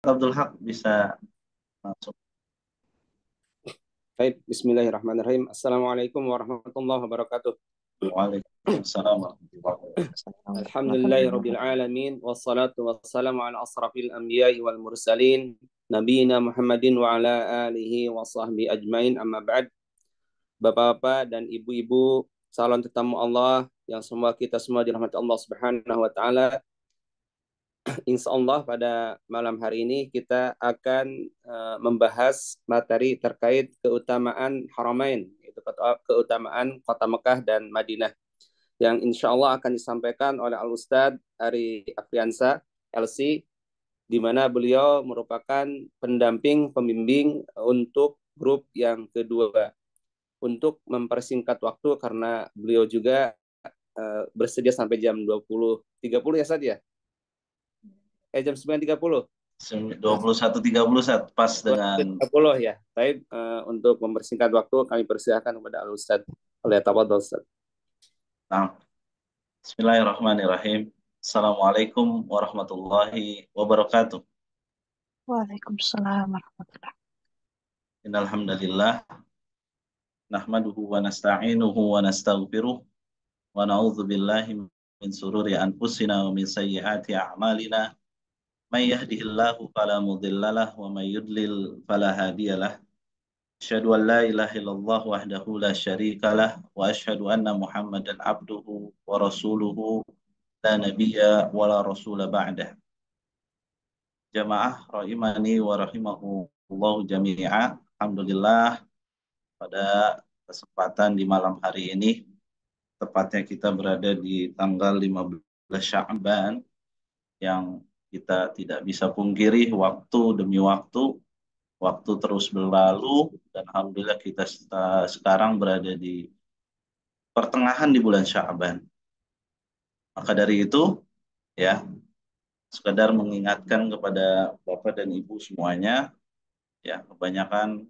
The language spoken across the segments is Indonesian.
Abdul Haq bisa langsung. Baik, bismillahirrahmanirrahim. Assalamualaikum warahmatullahi wabarakatuh. Waalaikumsalam warahmatullahi wabarakatuh. Alhamdulillahirabbil alamin wassalatu wassalamu ala asrafil anbiya'i wal mursalin nabiyina Muhammadin wa ala alihi wa sahbihi ajmain, amma ba'd. Bapak-bapak dan ibu-ibu calon tetamu Allah yang semua kita semua dirahmati Allah Subhanahu wa taala. Insya Allah pada malam hari ini kita akan membahas materi terkait keutamaan Haramain, yaitu keutamaan kota Mekah dan Madinah, yang insya Allah akan disampaikan oleh Al-Ustadz Ari Afriansa, LC, di mana beliau merupakan pendamping pembimbing untuk grup yang kedua. Untuk mempersingkat waktu, karena beliau juga bersedia sampai jam 20.30 ya, Sad ya? Jam 9.30. 21.30 pas dengan 20.30 ya. Baik, untuk mempersingkat waktu kami persilahkan kepada Al-Ustadz. Oleh tafadhol, Ustaz. nah, Bismillahirrahmanirrahim. Assalamualaikum warahmatullahi wabarakatuh. Waalaikumsalam warahmatullahi. Innal hamdalillah nahmaduhu wa nasta'inuhu wa nastaghfiruh wa na'udzu billahi min sururi anfusina wa min sayyiati a'malina. May yahdihillahu fala mudhillalah wa may yudlil fala hadiyalah. Asyhadu an la ilaha illallah wahdahu la syarikalah wa asyhadu anna Muhammadan abduhu wa rasuluhu la nabiyya wa la rasula ba'dah. Jamaah rahimani wa rahimahullahu jami'a. Alhamdulillah pada kesempatan di malam hari ini, tepatnya kita berada di tanggal 15 Sya'ban, yang kita tidak bisa pungkiri waktu demi waktu terus berlalu, dan alhamdulillah kita sekarang berada di pertengahan di bulan Sya'ban. Maka dari itu, ya, sekedar mengingatkan kepada Bapak dan Ibu semuanya, ya, kebanyakan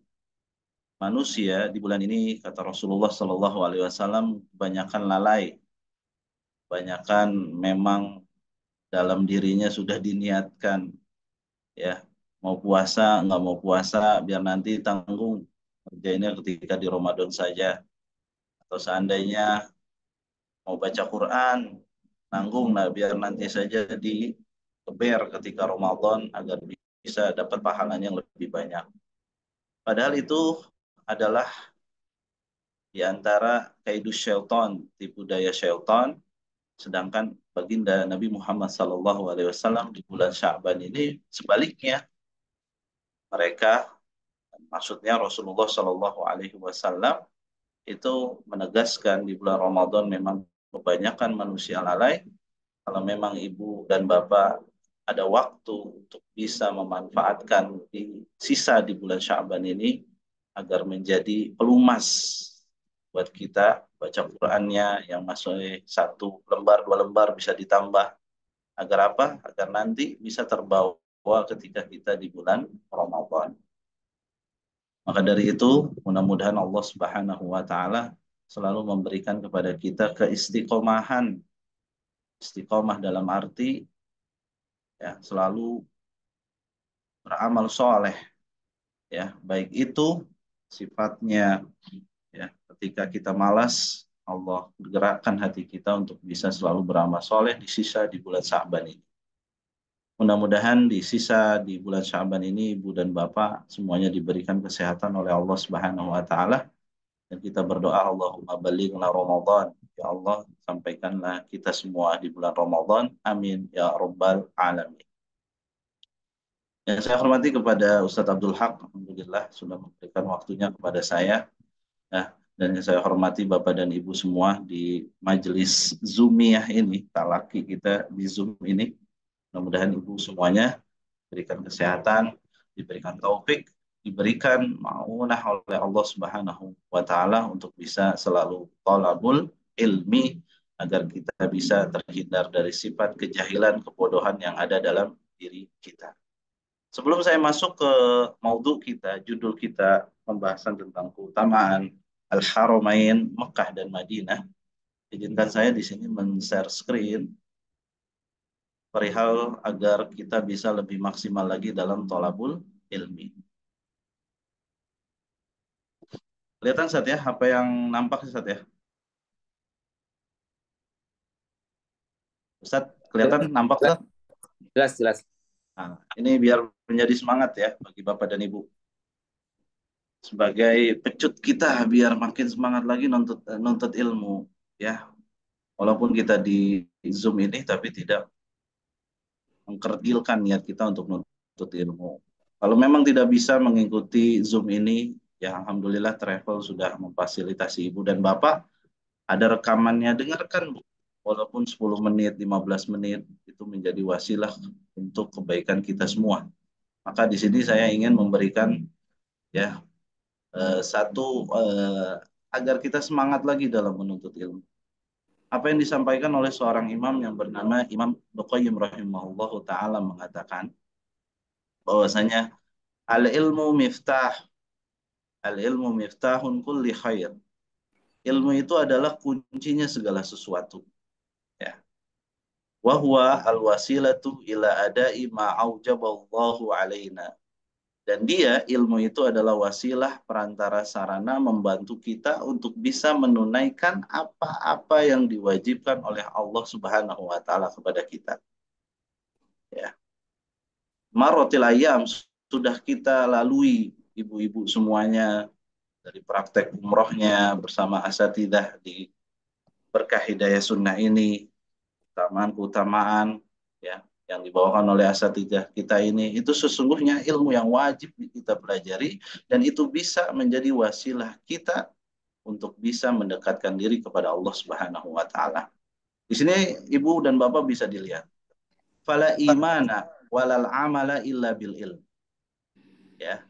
manusia di bulan ini, kata Rasulullah Shallallahu Alaihi Wasallam, kebanyakan lalai, kebanyakan memang dalam dirinya sudah diniatkan, ya, mau puasa nggak mau puasa biar nanti tanggung kerjainnya ketika di Ramadan saja, atau seandainya mau baca Quran nanggung, nah biar nanti saja di keber ketika Ramadan agar bisa dapat pahalanya yang lebih banyak. Padahal itu adalah di antara kaidus syaitan, tipu daya syaitan. Sedangkan baginda Nabi Muhammad SAW di bulan Sya'ban ini sebaliknya, mereka, maksudnya Rasulullah SAW, itu menegaskan di bulan Ramadan memang kebanyakan manusia lalai. Kalau memang ibu dan bapak ada waktu untuk bisa memanfaatkan di sisa di bulan Sya'ban ini agar menjadi pelumas buat kita, baca Qur'annya yang masih 1 lembar 2 lembar bisa ditambah, agar apa? Agar nanti bisa terbawa ketika kita di bulan Ramadan. Maka dari itu, mudah-mudahan Allah Subhanahu wa taala selalu memberikan kepada kita keistiqomahan. Istiqomah dalam arti, ya, selalu beramal soleh, ya, baik itu sifatnya, ya, ketika kita malas, Allah gerakkan hati kita untuk bisa selalu beramal soleh di sisa di bulan Sya'ban ini. Mudah-mudahan di sisa di bulan Sya'ban ini ibu dan bapak semuanya diberikan kesehatan oleh Allah Subhanahu wa taala, dan kita berdoa, Allahumma balighna Ramadan, ya Allah sampaikanlah kita semua di bulan Ramadan, amin ya rabbal alamin. Yang saya hormati kepada Ustadz Abdul Haq, alhamdulillah sudah memberikan waktunya kepada saya. Nah, dan yang saya hormati Bapak dan Ibu semua di majelis Zoomiyah ini, talaki kita di Zoom ini. Mudah-mudahan Ibu semuanya diberikan kesehatan, diberikan taufik, diberikan maunah oleh Allah Subhanahu wa taala untuk bisa selalu thalabul ilmi, agar kita bisa terhindar dari sifat kejahilan, kebodohan yang ada dalam diri kita. Sebelum saya masuk ke maudhu kita, judul kita pembahasan tentang keutamaan Al-Haramain Mekah dan Madinah, izinkan saya di sini men-share screen perihal agar kita bisa lebih maksimal lagi dalam thalabul ilmi. Kelihatan Ustaz ya, apa yang nampak Ustaz ya? Ustaz, kelihatan nampak Ustaz? Jelas, jelas. Nah, ini biar menjadi semangat ya bagi Bapak dan Ibu. Sebagai pecut kita biar makin semangat lagi nuntut nuntut ilmu ya. Walaupun kita di Zoom ini tapi tidak mengkerdilkan niat kita untuk menuntut ilmu. Kalau memang tidak bisa mengikuti Zoom ini, ya Alhamdulillah Travel sudah memfasilitasi Ibu dan Bapak, ada rekamannya, dengarkan Bu. Walaupun 10 menit, 15 menit, itu menjadi wasilah untuk kebaikan kita semua. Maka di sini saya ingin memberikan ya satu agar kita semangat lagi dalam menuntut ilmu. Apa yang disampaikan oleh seorang imam yang bernama Imam Nuqayyim rahimahullah taala mengatakan bahwasanya al-ilmu miftah, al-ilmu miftahun kulli khair. Ilmu itu adalah kuncinya segala sesuatu. Ya. Wahwa al-wasilatu ila adai ma aujaballahu alaina. Dan dia, ilmu itu adalah wasilah perantara sarana membantu kita untuk bisa menunaikan apa-apa yang diwajibkan oleh Allah Subhanahu wa taala kepada kita. Ya. Marotil ayam sudah kita lalui ibu-ibu semuanya dari praktek umrohnya bersama asatidah di berkah hidayah sunnah ini, keutamaan ya yang dibawakan oleh asatidah kita ini itu sesungguhnya ilmu yang wajib kita pelajari dan itu bisa menjadi wasilah kita untuk bisa mendekatkan diri kepada Allah Subhanahu wa taala. Di sini Ibu dan Bapak bisa dilihat. Fala imana walal amala illa bil ilm. Ya.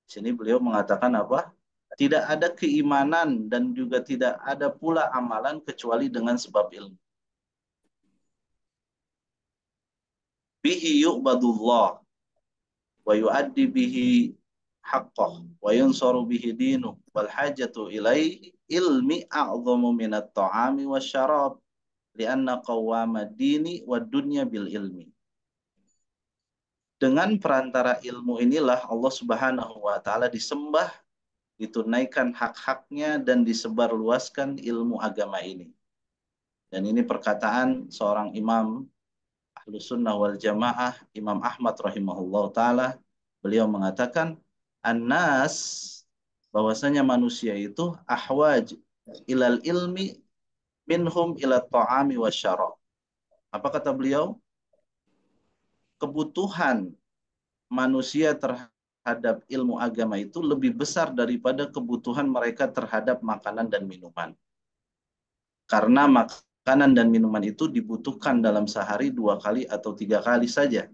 Di sini beliau mengatakan apa? Tidak ada keimanan dan juga tidak ada pula amalan kecuali dengan sebab ilmu. Bihi yu'badullah wa yu'addi bihi haqqah wa yunsaru bihi dinu wal hajatu ilaihi ilmi a'zamu minat ta'ami wa syarab lianna qawwama dini wa dunya bil ilmi. Dengan perantara ilmu inilah Allah Subhanahu wa taala disembah, ditunaikan hak-haknya dan disebarluaskan ilmu agama ini. Dan ini perkataan seorang imam Ahlus Sunnah wal Jamaah, Imam Ahmad rahimahullah ta'ala. Beliau mengatakan, An-nas, bahwasanya manusia itu ahwaj ilal ilmi minhum ila ta'ami wa syarab. Apa kata beliau? Kebutuhan manusia terhadap ilmu agama itu lebih besar daripada kebutuhan mereka terhadap makanan dan minuman. Karena makanan dan minuman itu dibutuhkan dalam sehari 2 kali atau 3 kali saja.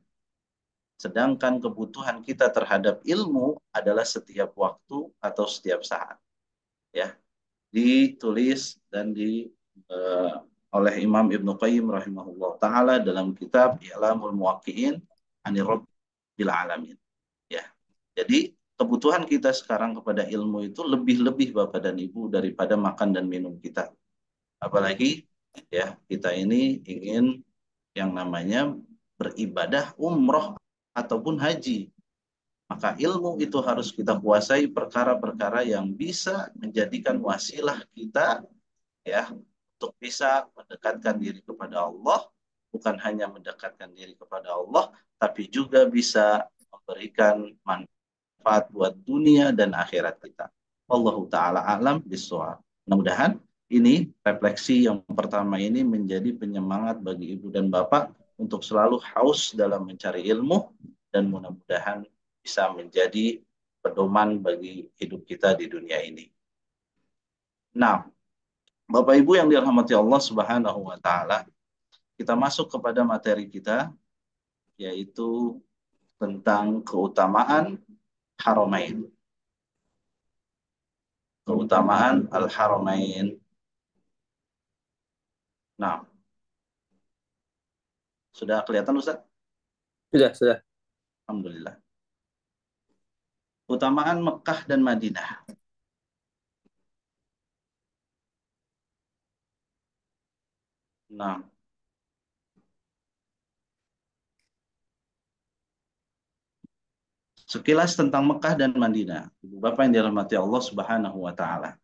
Sedangkan kebutuhan kita terhadap ilmu adalah setiap waktu atau setiap saat. Ya, ditulis dan oleh Imam Ibnu Qayyim rahimahullah taala dalam kitab I'lamul Muwaqqi'in 'anil Rabbil Alamin. Ya. Jadi kebutuhan kita sekarang kepada ilmu itu lebih-lebih Bapak dan Ibu daripada makan dan minum kita. Apalagi ya kita ini ingin yang namanya beribadah umroh ataupun haji. Maka ilmu itu harus kita kuasai perkara-perkara yang bisa menjadikan wasilah kita ya untuk bisa mendekatkan diri kepada Allah, bukan hanya mendekatkan diri kepada Allah, tapi juga bisa memberikan manfaat buat dunia dan akhirat kita. Allahu taala alam bisawab. Mudah-mudahan ini refleksi yang pertama ini menjadi penyemangat bagi ibu dan bapak untuk selalu haus dalam mencari ilmu dan mudah-mudahan bisa menjadi pedoman bagi hidup kita di dunia ini. Nah, Bapak Ibu yang dirahmati Allah Subhanahu wa taala, kita masuk kepada materi kita yaitu tentang keutamaan Haramain. Keutamaan Al-Haramain. Nah, sudah kelihatan Ustaz? Sudah, sudah. Alhamdulillah. Keutamaan Mekah dan Madinah. Nah, Sekilas tentang Mekah dan Madinah. Ibu Bapak yang dirahmati Allah Subhanahu wa taala.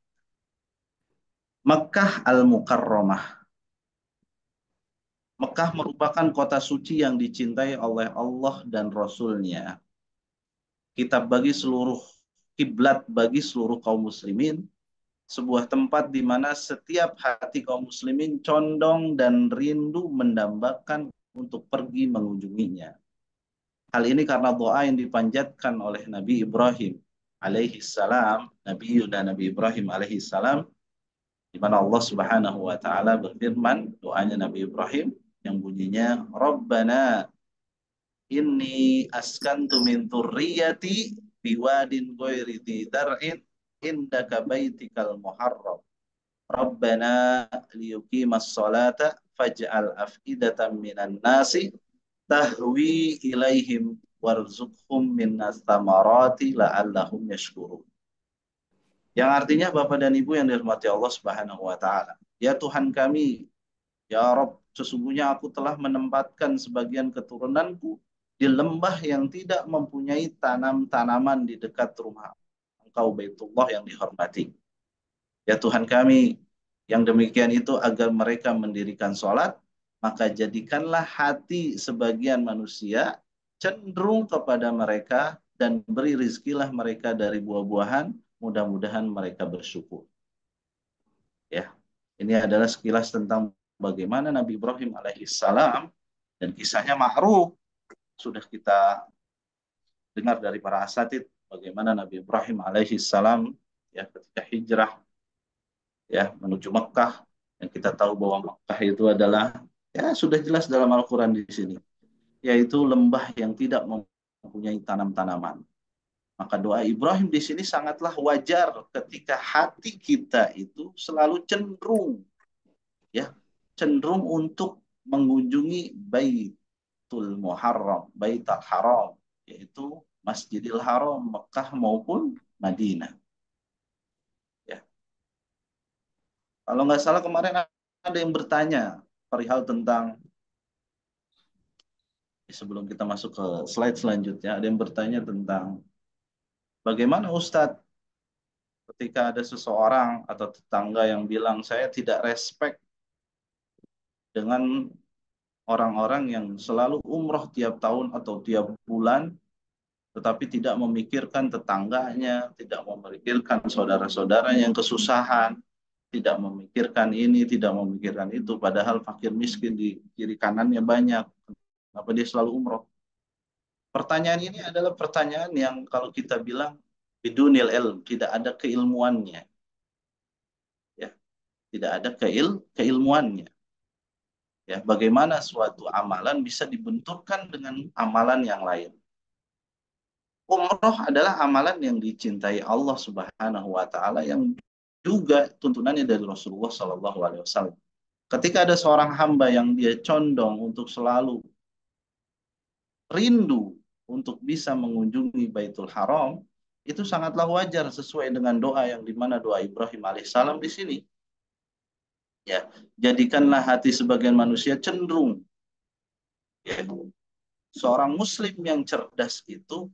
Mekah Al-Mukarramah. Mekah merupakan kota suci yang dicintai oleh Allah dan Rasul-Nya. Kitab bagi seluruh kiblat bagi seluruh kaum muslimin, sebuah tempat di mana setiap hati kaum muslimin condong dan rindu mendambakan untuk pergi mengunjunginya. Hal ini karena doa yang dipanjatkan oleh Nabi Ibrahim alaihi salam, Nabi Ibrahim alaihi salam, di mana Allah Subhanahu wa taala berfirman, doanya Nabi Ibrahim yang bunyinya Rabbana inni askantu min dzurriyyati biwadin ghairi dzi dar'in indaka baitikal muharram. Rabbana liyuqimas salata faj'al af'idatan minan nasi tahwi ilaihim warzuqhum minnas thamarati la'allahum yashkurun. Yang artinya Bapak dan Ibu yang dirahmati Allah Subhanahu wa taala. Ya Tuhan kami, ya Rob, sesungguhnya aku telah menempatkan sebagian keturunanku di lembah yang tidak mempunyai tanam-tanaman di dekat rumah Engkau Baitullah yang dihormati. Ya Tuhan kami, yang demikian itu agar mereka mendirikan sholat, maka jadikanlah hati sebagian manusia cenderung kepada mereka dan beri rizkilah mereka dari buah-buahan, mudah-mudahan mereka bersyukur. Ya, ini adalah sekilas tentang bagaimana Nabi Ibrahim alaihissalam, dan kisahnya ma'ruf, sudah kita dengar dari para asatid bagaimana Nabi Ibrahim alaihissalam ya ketika hijrah ya menuju Mekah, yang kita tahu bahwa Mekah itu adalah ya sudah jelas dalam Al-Quran di sini, yaitu lembah yang tidak mempunyai tanam-tanaman. Maka doa Ibrahim di sini sangatlah wajar ketika hati kita itu selalu ya cenderung untuk mengunjungi Baitul Muharram, Baitul Haram, yaitu Masjidil Haram, Mekah maupun Madinah. Ya. Kalau nggak salah kemarin ada yang bertanya perihal tentang, sebelum kita masuk ke slide selanjutnya, ada yang bertanya tentang bagaimana Ustadz ketika ada seseorang atau tetangga yang bilang saya tidak respect dengan orang-orang yang selalu umroh tiap tahun atau tiap bulan, tetapi tidak memikirkan tetangganya, tidak memikirkan saudara-saudara yang kesusahan, tidak memikirkan ini, tidak memikirkan itu, padahal fakir miskin di kiri kanannya banyak. Kenapa dia selalu umroh? Pertanyaan ini adalah pertanyaan yang kalau kita bilang bidunil ilm, tidak ada keilmuannya, ya, tidak ada keilmuannya. Ya, bagaimana suatu amalan bisa dibenturkan dengan amalan yang lain? Umroh adalah amalan yang dicintai Allah Subhanahu wa taala, yang juga tuntunannya dari Rasulullah Shallallahu alaihi wasallam. Ketika ada seorang hamba yang dia condong untuk selalu rindu untuk bisa mengunjungi Baitul Haram, itu sangatlah wajar sesuai dengan doa yang dimana doa Ibrahim alaihissalam di sini. Ya, jadikanlah hati sebagian manusia cenderung. Ya, seorang Muslim yang cerdas itu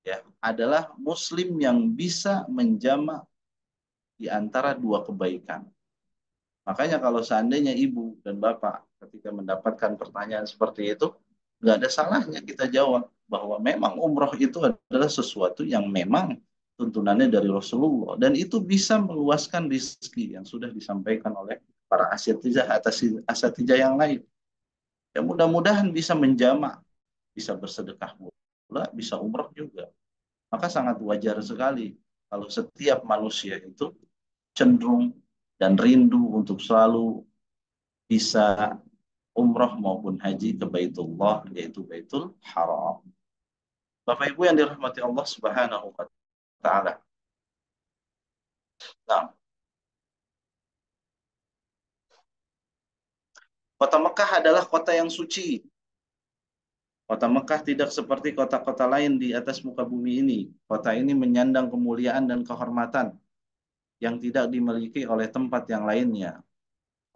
ya adalah Muslim yang bisa menjamak di antara dua kebaikan. Makanya kalau seandainya ibu dan bapak ketika mendapatkan pertanyaan seperti itu, nggak ada salahnya kita jawab bahwa memang umroh itu adalah sesuatu yang memang tuntunannya dari Rasulullah, dan itu bisa meluaskan rezeki yang sudah disampaikan oleh para asatijah atas asatijah yang lain. Ya mudah-mudahan bisa menjamak, bisa bersedekah pula, bisa umroh juga. Maka sangat wajar sekali kalau setiap manusia itu cenderung dan rindu untuk selalu bisa umroh maupun haji ke Baitullah, yaitu Baitul Haram. Bapak Ibu yang dirahmati Allah Subhanahu wa taala. Nah, kota Mekah adalah kota yang suci. Kota Mekah tidak seperti kota-kota lain di atas muka bumi ini. Kota ini menyandang kemuliaan dan kehormatan yang tidak dimiliki oleh tempat yang lainnya.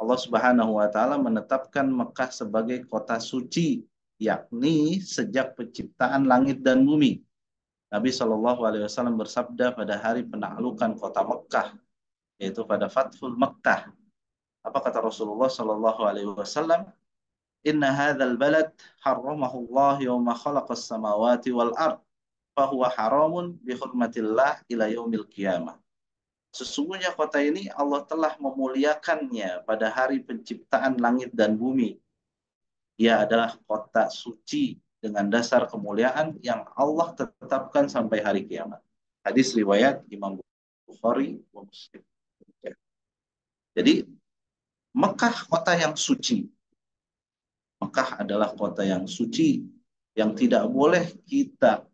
Allah Subhanahu wa taala menetapkan Mekah sebagai kota suci, yakni sejak penciptaan langit dan bumi. Nabi Shallallahu Alaihi Wasallam bersabda pada hari penaklukan kota Mekah, yaitu pada Fathul Mekah. Apa kata Rasulullah Shallallahu Alaihi Wasallam? Inna hadzal balad harramahu Allah yawma khalaqas samawati wal ard, fahuwa haramun bi hurmatillah ila yaumil qiyamah. Sesungguhnya kota ini Allah telah memuliakannya pada hari penciptaan langit dan bumi. Ia adalah kota suci dengan dasar kemuliaan yang Allah tetapkan sampai hari kiamat. Hadis riwayat Imam Bukhari wa Muslim. Jadi Mekah kota yang suci. Mekah adalah kota yang suci yang tidak boleh kita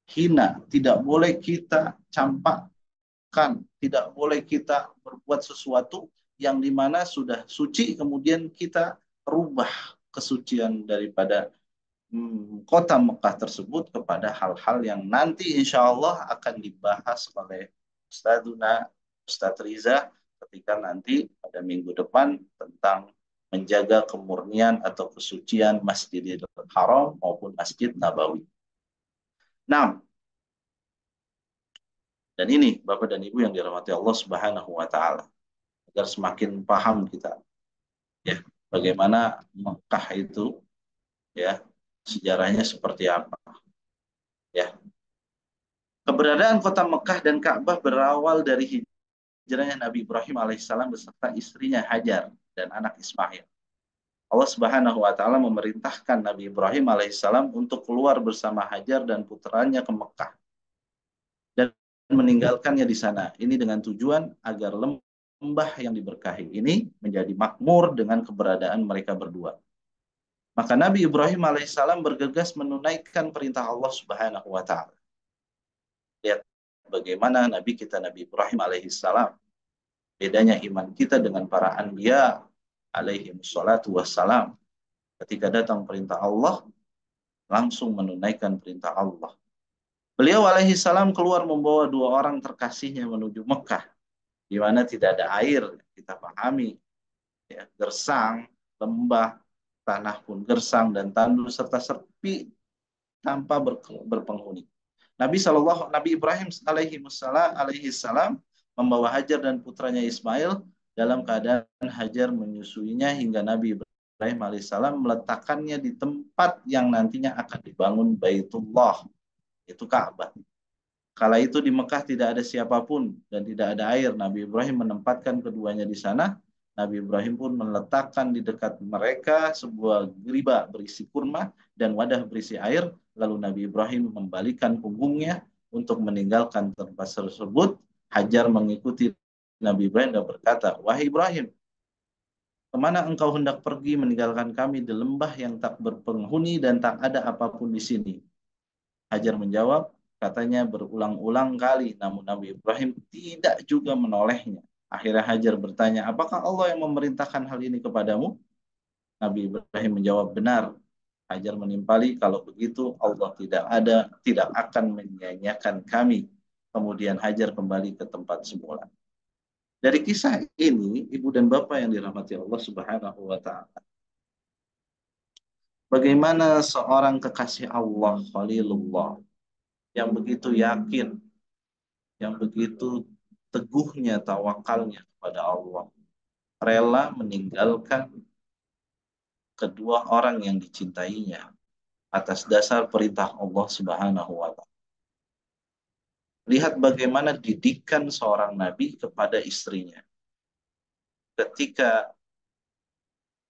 hina, tidak boleh kita campakkan, tidak boleh kita berbuat sesuatu yang dimana sudah suci kemudian kita rubah kesucian daripada kota Mekah tersebut kepada hal-hal yang nanti insya Allah akan dibahas oleh Ustadz Riza ketika nanti pada minggu depan tentang menjaga kemurnian atau kesucian Masjidil Haram maupun Masjid Nabawi. Nah, dan ini Bapak dan Ibu yang dirahmati Allah Subhanahu wa taala, agar semakin paham kita ya bagaimana Mekah itu ya sejarahnya seperti apa. Ya. Keberadaan kota Mekah dan Ka'bah berawal dari hijrahnya Nabi Ibrahim alaihissalam beserta istrinya Hajar dan anak Ismail. Allah Subhanahu wa taala memerintahkan Nabi Ibrahim alaihissalam untuk keluar bersama Hajar dan putranya ke Mekah dan meninggalkannya di sana. Ini dengan tujuan agar lembah yang diberkahi ini menjadi makmur dengan keberadaan mereka berdua. Maka Nabi Ibrahim alaihissalam bergegas menunaikan perintah Allah Subhanahu wa taala. Lihat bagaimana Nabi kita Nabi Ibrahim alaihissalam. Bedanya iman kita dengan para anbiya alaihi wassalatu wassalam. Ketika datang perintah Allah, langsung menunaikan perintah Allah. Beliau alaihissalam keluar membawa 2 orang terkasihnya menuju Mekah, di mana tidak ada air, kita pahami. Ya, gersang, lembah, tanah pun gersang dan tandus serta sepi tanpa berpenghuni. Nabi Ibrahim alaihi salam membawa Hajar dan putranya Ismail dalam keadaan Hajar menyusuinya hingga Nabi Ibrahim alaihissalam meletakkannya di tempat yang nantinya akan dibangun Baitullah, itu Ka'bah. Kala itu di Mekah tidak ada siapapun dan tidak ada air. Nabi Ibrahim menempatkan keduanya di sana. Nabi Ibrahim pun meletakkan di dekat mereka sebuah geriba berisi kurma dan wadah berisi air. Lalu Nabi Ibrahim membalikan punggungnya untuk meninggalkan tempat tersebut. Hajar mengikuti Nabi Ibrahim dan berkata, "Wahai Ibrahim, kemana engkau hendak pergi meninggalkan kami di lembah yang tak berpenghuni dan tak ada apapun di sini?" Hajar menjawab, katanya berulang-ulang kali, namun Nabi Ibrahim tidak juga menolehnya. Akhirnya Hajar bertanya, apakah Allah yang memerintahkan hal ini kepadamu? Nabi Ibrahim menjawab, benar. Hajar menimpali, kalau begitu Allah tidak akan menyanyiakan kami. Kemudian Hajar kembali ke tempat semula. Dari kisah ini, Ibu dan Bapak yang dirahmati Allah Subhanahu wa taala, bagaimana seorang kekasih Allah, Khalilullah, yang begitu yakin, yang begitu teguhnya tawakalnya kepada Allah, rela meninggalkan kedua orang yang dicintainya atas dasar perintah Allah Subhanahu wa taala. Lihat bagaimana didikan seorang nabi kepada istrinya. Ketika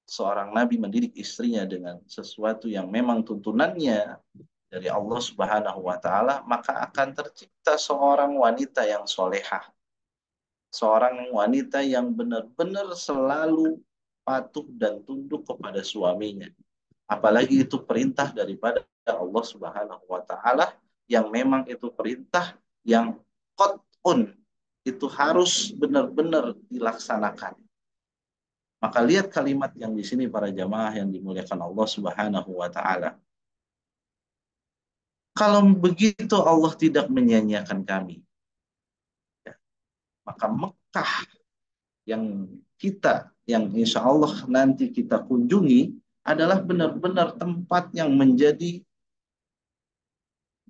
seorang nabi mendidik istrinya dengan sesuatu yang memang tuntunannya dari Allah Subhanahu wa taala, maka akan tercipta seorang wanita yang solehah. Seorang wanita yang benar-benar selalu patuh dan tunduk kepada suaminya. Apalagi itu perintah daripada Allah Subhanahu wa taala yang memang itu perintah yang qat'un, itu harus benar-benar dilaksanakan. Maka lihat kalimat yang di sini para jamaah yang dimuliakan Allah Subhanahu wa taala. Kalau begitu Allah tidak menyanyiakan kami. Maka Mekah yang insya Allah nanti kita kunjungi adalah benar-benar tempat yang menjadi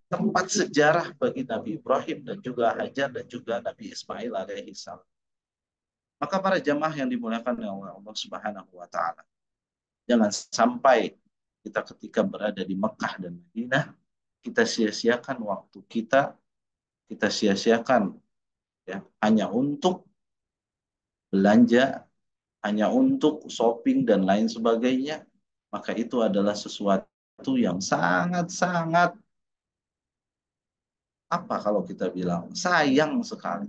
tempat sejarah bagi Nabi Ibrahim dan juga Hajar dan juga Nabi Ismail alaihi salam. Maka para jamaah yang dimuliakan oleh Allah Subhanahu wa taala, jangan sampai kita ketika berada di Mekah dan Madinah kita sia-siakan waktu kita sia-siakan ya hanya untuk belanja, hanya untuk shopping dan lain sebagainya, maka itu adalah sesuatu yang sangat-sangat apa kalau kita bilang sayang sekali.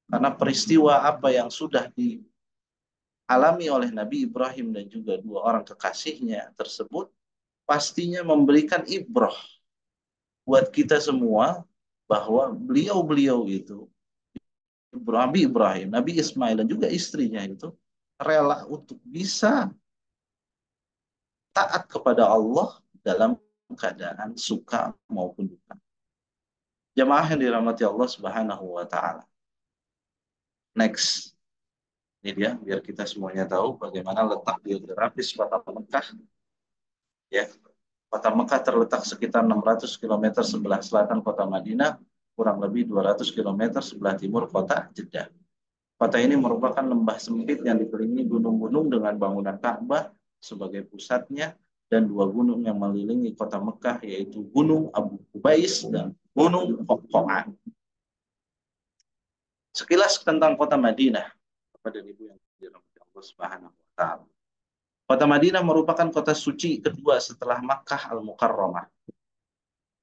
Karena peristiwa apa yang sudah dialami oleh Nabi Ibrahim dan juga dua orang kekasihnya tersebut pastinya memberikan ibrah buat kita semua bahwa beliau-beliau itu Nabi Ibrahim, Nabi Ismail dan juga istrinya itu rela untuk bisa taat kepada Allah dalam keadaan suka maupun duka. Jamaah yang dirahmati Allah Subhanahu wa taala. Next. Ini dia biar kita semuanya tahu bagaimana letak geografis kota Mekah ya. Kota Mekah terletak sekitar 600 km sebelah selatan kota Madinah, kurang lebih 200 km sebelah timur kota Jeddah. Kota ini merupakan lembah sempit yang dikelilingi gunung-gunung dengan bangunan Ka'bah sebagai pusatnya dan dua gunung yang mengelilingi kota Mekah yaitu Gunung Abu Qubais dan Gunung Qaqa'ah. Sekilas tentang kota Madinah kepada ibu yang dirahmati Allah Subhanahu wa taala. Kota Madinah merupakan kota suci kedua setelah Makkah Al-Mukarramah.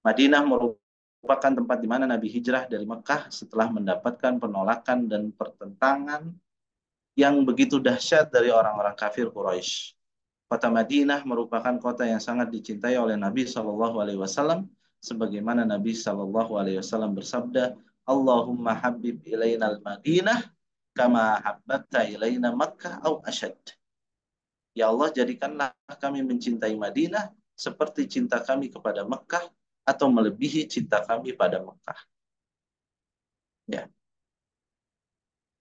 Madinah merupakan tempat di mana Nabi hijrah dari Mekah setelah mendapatkan penolakan dan pertentangan yang begitu dahsyat dari orang-orang kafir Quraisy. Kota Madinah merupakan kota yang sangat dicintai oleh Nabi Shallallahu Alaihi Wasallam, sebagaimana Nabi Shallallahu Alaihi Wasallam bersabda, Allahumma habib ilaina al-Madinah kama habbabta ilaina Makkah au asyad. Ya Allah, jadikanlah kami mencintai Madinah seperti cinta kami kepada Mekah atau melebihi cinta kami pada Mekah. Ya.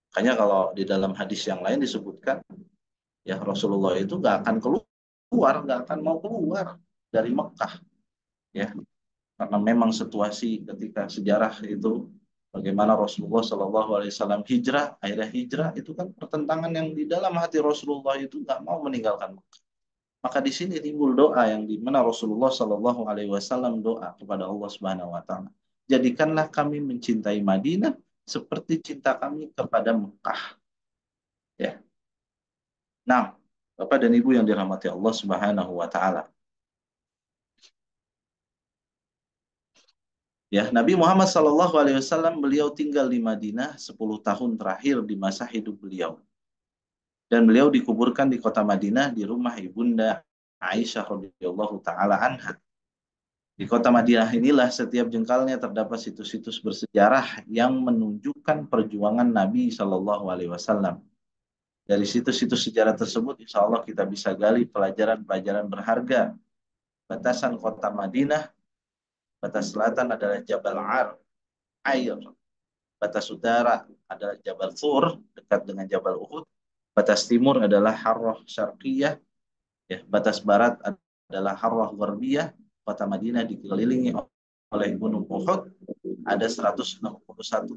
Makanya kalau di dalam hadis yang lain disebutkan, ya Rasulullah itu nggak akan keluar, nggak akan mau keluar dari Mekah. Ya, karena memang situasi ketika sejarah itu bagaimana Rasulullah Shallallahu Alaihi Wasallam hijrah, akhirnya hijrah itu kan pertentangan yang di dalam hati Rasulullah itu nggak mau meninggalkan Mekah. Maka di sini timbul doa yang di mana Rasulullah Shallallahu Alaihi Wasallam doa kepada Allah Subhanahu Wa Taala. Jadikanlah kami mencintai Madinah seperti cinta kami kepada Mekah. Ya. Nah, Bapak dan Ibu yang dirahmati Allah Subhanahu Wa Taala. Ya, Nabi Muhammad Shallallahu Alaihi Wasallam beliau tinggal di Madinah 10 tahun terakhir di masa hidup beliau. Dan beliau dikuburkan di kota Madinah di rumah ibunda Aisyah radhiyallahu taala anha. Di kota Madinah inilah setiap jengkalnya terdapat situs-situs bersejarah yang menunjukkan perjuangan Nabi Shallallahu Alaihi Wasallam. Dari situs-situs sejarah tersebut, insya Allah kita bisa gali pelajaran-pelajaran berharga. Batasan kota Madinah, batas selatan adalah Jabal Air. Batas utara adalah Jabal Thur, dekat dengan Jabal Uhud. Batas timur adalah Harrah Syarqiyah. Ya, batas barat adalah Harrah Gharbiyah. Kota Madinah dikelilingi oleh Gunung Uhud. Ada 161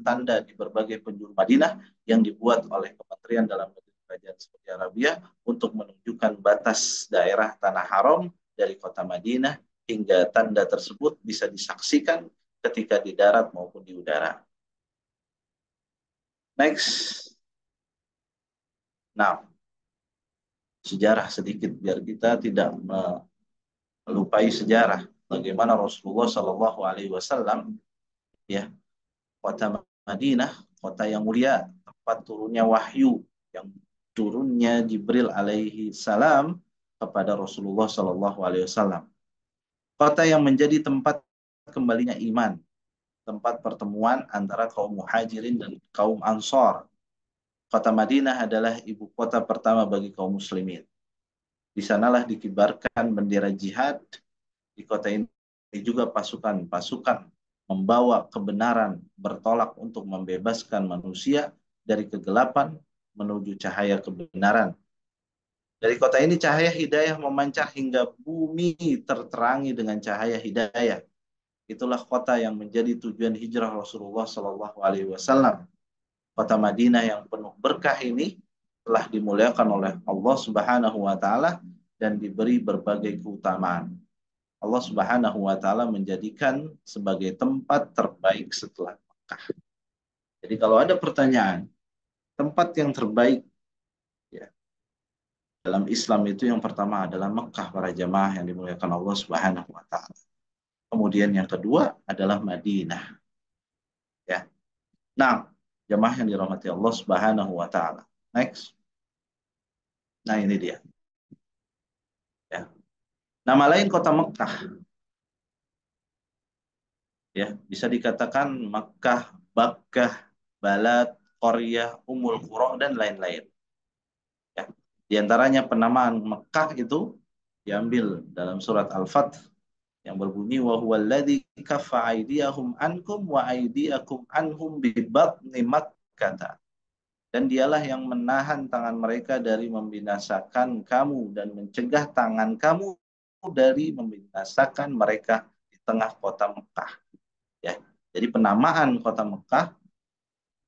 tanda di berbagai penjuru Madinah yang dibuat oleh Kementerian Dalam Negeri Kerajaan Saudi Arabia untuk menunjukkan batas daerah Tanah Haram dari kota Madinah hingga tanda tersebut bisa disaksikan ketika di darat maupun di udara. Next. Nah, sejarah sedikit biar kita tidak melupai sejarah bagaimana Rasulullah Shallallahu Alaihi Wasallam ya kota Madinah, kota yang mulia, tempat turunnya wahyu, yang turunnya Jibril alaihi salam kepada Rasulullah Shallallahu Alaihi Wasallam. Kota yang menjadi tempat kembalinya iman, tempat pertemuan antara kaum muhajirin dan kaum ansor. Kota Madinah adalah ibu kota pertama bagi kaum muslimin. Di sanalah dikibarkan bendera jihad. Di kota ini juga pasukan-pasukan membawa kebenaran, bertolak untuk membebaskan manusia dari kegelapan menuju cahaya kebenaran. Dari kota ini cahaya hidayah memancar hingga bumi terterangi dengan cahaya hidayah. itulah kota yang menjadi tujuan hijrah Rasulullah Shallallahu Alaihi Wasallam. Kota Madinah yang penuh berkah ini telah dimuliakan oleh Allah Subhanahu wa taala dan diberi berbagai keutamaan. Allah Subhanahu wa taala menjadikan sebagai tempat terbaik setelah Mekah. Jadi kalau ada pertanyaan, tempat yang terbaik ya, dalam Islam itu yang pertama adalah Mekah para jamaah yang dimuliakan Allah Subhanahu wa taala. Kemudian yang kedua adalah Madinah. Ya. Nah, jamaah yang dirahmati Allah Subhanahu wa taala. Next. Nah, ini dia. Ya. Nama lain kota Mekah ya, bisa dikatakan Makkah, Bakkah, Balad, Qaryah, Ummul Qura dan lain-lain. Ya. Di antaranya penamaan Mekah itu diambil dalam surat Al-Fath yang berbunyi wa huwallazi kaffa aydiyahum ankum wa aydiyakum anhum bi batni Makkah. Dan dialah yang menahan tangan mereka dari membinasakan kamu dan mencegah tangan kamu dari membinasakan mereka di tengah kota Mekah. Ya. Jadi penamaan kota Mekah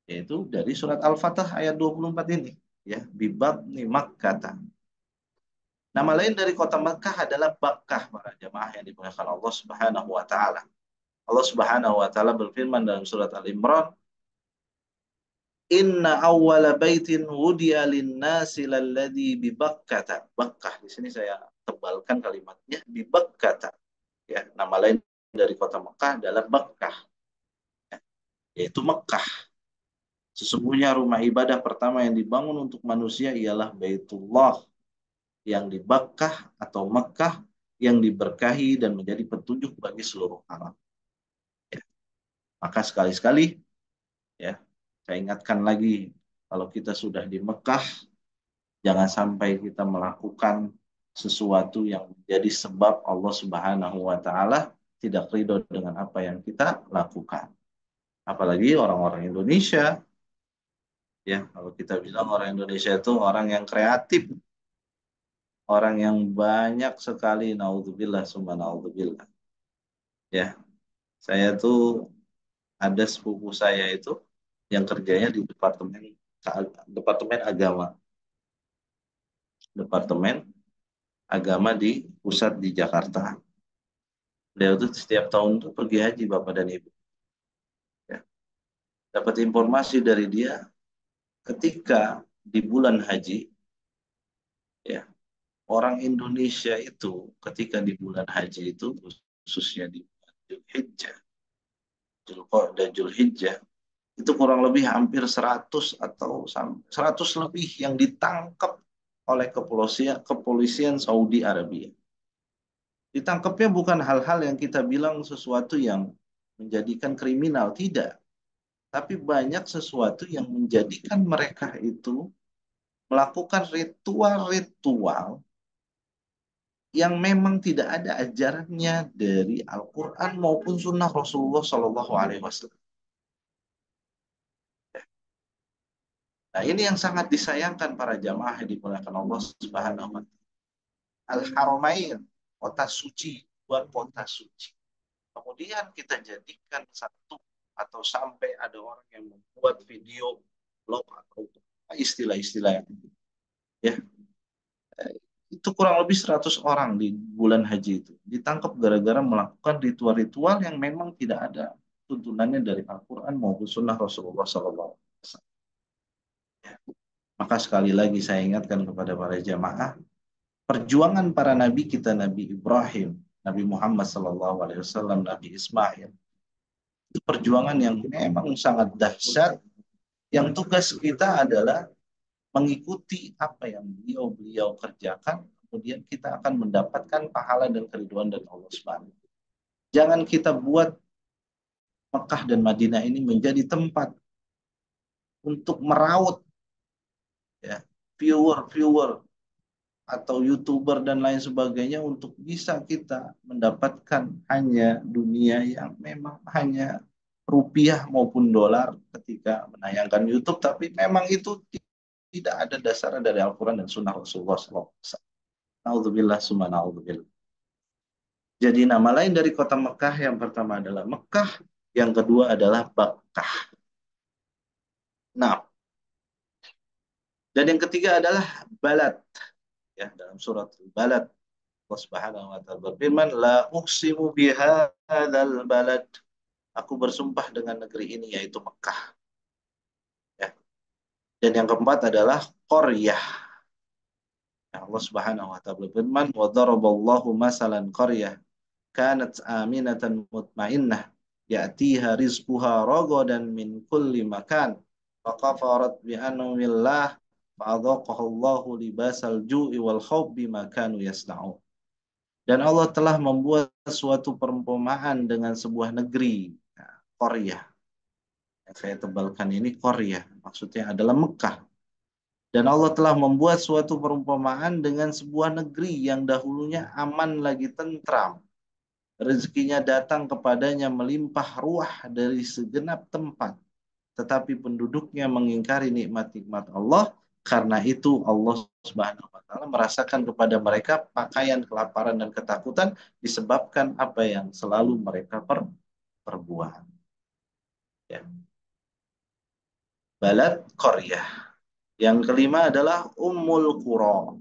yaitu dari surat Al-Fatah ayat 24 ini. Ya, bibatni Makkah. Nama lain dari kota Mekah adalah Bakkah para jamaah yang dimuliakan Allah Subhanahu wa taala. Allah Subhanahu wa taala berfirman dalam surat Al-Imran, Inna awwala baitin wudiya lin-nasi lalladzi bi Bakkah. Bakkah di sini saya tebalkan kalimatnya bi Bakkah. Ya, nama lain dari kota Mekah adalah Bakkah, ya, yaitu Mekah. Sesungguhnya rumah ibadah pertama yang dibangun untuk manusia ialah Baitullah yang di Bakkah atau Mekah yang diberkahi dan menjadi petunjuk bagi seluruh alam. Ya. Maka sekali-sekali ya, saya ingatkan lagi, kalau kita sudah di Mekah, jangan sampai kita melakukan sesuatu yang menjadi sebab Allah Subhanahu wa taala tidak ridho dengan apa yang kita lakukan. Apalagi orang-orang Indonesia, ya, kalau kita bilang orang Indonesia itu orang yang kreatif, orang yang banyak sekali, naudzubillah summa naudzubillah. Ya, saya tuh ada sepupu saya itu yang kerjanya di departemen agama, departemen agama di pusat di Jakarta. Beliau tuh setiap tahun tuh pergi haji Bapak dan Ibu. Ya. Dapat informasi dari dia ketika di bulan haji, ya, orang Indonesia itu ketika di bulan haji itu khususnya di Zulhijjah, Zulqa'dah, Zulhijjah itu kurang lebih hampir 100 atau 100 lebih yang ditangkap oleh kepolisian Saudi Arabia. Ditangkapnya bukan hal-hal yang kita bilang sesuatu yang menjadikan kriminal, tidak. Tapi banyak sesuatu yang menjadikan mereka itu melakukan ritual-ritual yang memang tidak ada ajarannya dari Al-Quran maupun Sunnah Rasulullah Shallallahu Alaihi Wasallam. Nah, ini yang sangat disayangkan para jamaah yang dimuliakan Allah Subhanahu wa taala. Al-Haramain, kota suci, dua kota suci. Kemudian kita jadikan satu atau sampai ada orang yang membuat video blog atau istilah-istilah ya. Itu kurang lebih 100 orang di bulan haji itu ditangkap gara-gara melakukan ritual-ritual yang memang tidak ada tuntunannya dari Al-Quran maupun Sunnah Rasulullah SAW. Maka sekali lagi saya ingatkan kepada para jamaah, perjuangan para nabi kita, Nabi Ibrahim, Nabi Muhammad SAW, Nabi Ismail, itu perjuangan yang memang sangat dahsyat, yang tugas kita adalah mengikuti apa yang beliau kerjakan, kemudian kita akan mendapatkan pahala dan keriduan dari Allah Subhanahu. Jangan kita buat Mekah dan Madinah ini menjadi tempat untuk meraut ya, viewer atau YouTuber dan lain sebagainya untuk bisa kita mendapatkan hanya dunia yang memang hanya rupiah maupun dolar ketika menayangkan YouTube, tapi memang itu tidak ada dasarnya dari Al-Quran dan Sunnah Rasulullah SAW. Naudzubillah summa naudzubillah. Jadi nama lain dari kota Mekah yang pertama adalah Mekah, yang kedua adalah Bakkah. Nah, dan yang ketiga adalah Balad. Ya, dalam surat Balad Allah Subhanahu wa taala berfirman, la uqsimu bihadzal balad. Aku bersumpah dengan negeri ini yaitu Mekah. Ya. Dan yang keempat adalah Qaryah. Ya, Allah Subhanahu wa taala berfirman, wa daraballahu masalan qaryah kanat aminatan mutmainnah ya'tiha rizquha ragadan min kulli makan faqafarat bi anamillah fa'adhaqaha Allahu libasal ju'i wal khawfi bima kanu yasna'un. Dan Allah telah membuat suatu perumpamaan dengan sebuah negeri, nah, Korea. Yang saya tebalkan ini Korea, maksudnya adalah Mekah. Dan Allah telah membuat suatu perumpamaan dengan sebuah negeri yang dahulunya aman lagi tentram. Rezekinya datang kepadanya melimpah ruah dari segenap tempat. Tetapi penduduknya mengingkari nikmat-nikmat Allah. Karena itu Allah Subhanahu wa taala merasakan kepada mereka pakaian kelaparan dan ketakutan disebabkan apa yang selalu mereka perbuat. Ya. Balad Qaryah. Yang kelima adalah Ummul Qura.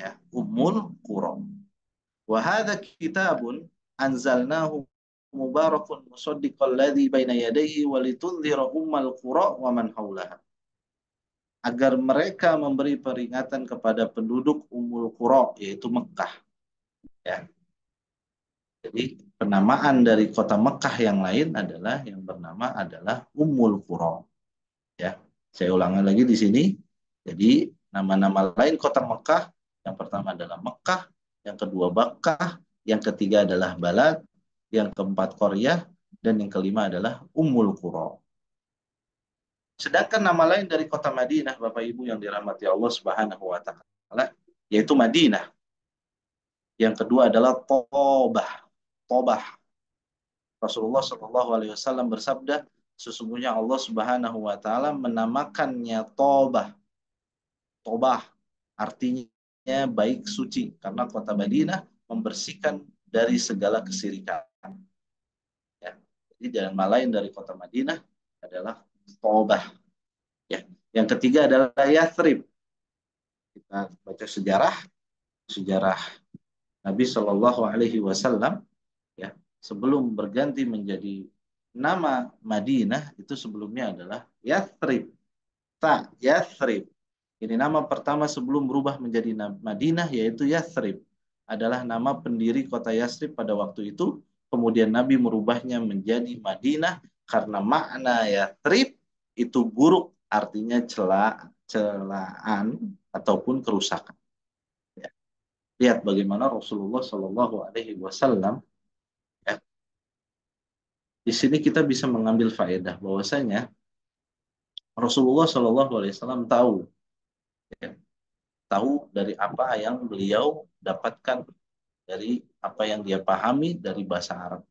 Ya, Ummul Qura. Wa hadza kitabun anzalnahu mubarakun musaddiqal ladzi baina yadayhi wa litunzira ummal qura wa man haulaha. Agar mereka memberi peringatan kepada penduduk Ummul Qura yaitu Mekah. Ya. Jadi penamaan dari kota Mekah yang lain adalah yang bernama adalah Ummul Qura. Ya. Saya ulangi lagi di sini. Jadi nama-nama lain kota Mekah yang pertama adalah Mekah, yang kedua Bakkah, yang ketiga adalah Balad, yang keempat Qaryah, dan yang kelima adalah Ummul Qura. Sedangkan nama lain dari kota Madinah, Bapak Ibu yang dirahmati Allah Subhanahu wa taala, yaitu Madinah. Yang kedua adalah Tobah. Tobah. Rasulullah Shallallahu alaihi wasallam bersabda, sesungguhnya Allah Subhanahu wa taala menamakannya Tobah. Tobah artinya baik suci karena kota Madinah membersihkan dari segala kesirikan. Ya. Jadi nama lain dari kota Madinah adalah Tobah. Ya. Yang ketiga adalah Yathrib. Kita baca sejarah Nabi Shallallahu Alaihi Wasallam. Ya, sebelum berganti menjadi nama Madinah itu sebelumnya adalah Yathrib. Yathrib. Ini nama pertama sebelum berubah menjadi Madinah yaitu Yathrib. Adalah nama pendiri kota Yathrib pada waktu itu. Kemudian Nabi merubahnya menjadi Madinah karena makna Yathrib itu buruk, artinya celaan ataupun kerusakan. Ya. Lihat bagaimana Rasulullah Shallallahu Alaihi Wasallam. Ya. Di sini kita bisa mengambil faedah bahwasanya Rasulullah Shallallahu Alaihi Wasallam tahu, ya, tahu dari apa yang beliau dapatkan dari apa yang dia pahami dari bahasa Arab.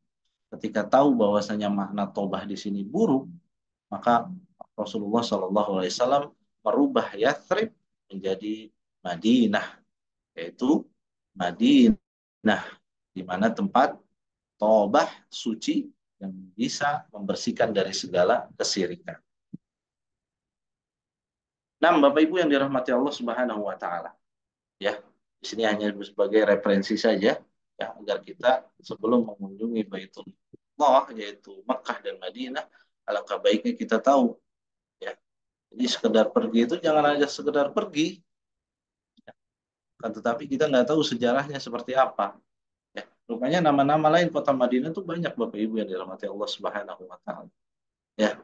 Ketika tahu bahwasanya makna tobah di sini buruk, maka Rasulullah Shallallahu Alaihi Wasallam merubah Yathrib menjadi Madinah, yaitu Madinah, di mana tempat tobah suci yang bisa membersihkan dari segala kesirikan. Nah, Bapak Ibu yang dirahmati Allah Subhanahu wa taala. Ya, di sini hanya sebagai referensi saja ya agar kita sebelum mengunjungi Baitullah yaitu Makkah dan Madinah, alangkah baiknya kita tahu ya. Jadi sekedar pergi itu jangan aja sekedar pergi, ya. Kan tetapi kita nggak tahu sejarahnya seperti apa. Ya, rupanya nama-nama lain kota Madinah itu banyak Bapak Ibu yang dirahmati Allah Subhanahu wa taala. Ya,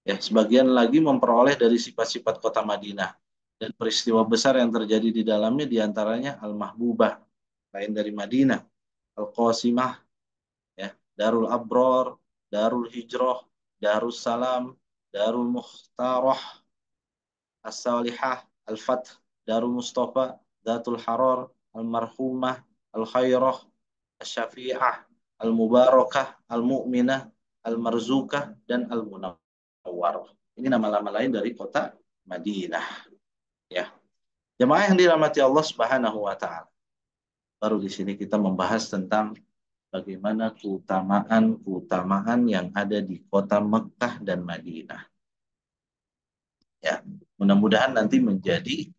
ya, sebagian lagi memperoleh dari sifat-sifat kota Madinah dan peristiwa besar yang terjadi di dalamnya diantaranya Al-Mahbubah, lain dari Madinah, Al-Qasimah, ya, Darul Abror, Darul Hijrah, Darus Salam, Darul Mukhtarah, As-Salihah, Al-Fath, Darul Mustafa, Datul Harar, Al-Marhumah, Al-Khairah, Al-Syafi'ah, Al-Mubarakah, Al-Mu'minah, Al-Marzukah, dan Al-Munawwarah. Ini nama-nama lain dari kota Madinah. Ya. Jemaah yang dirahmati Allah Subhanahu wa taala. baru di sini kita membahas tentang bagaimana keutamaan yang ada di kota Mekah dan Madinah. Ya, mudah-mudahan nanti menjadi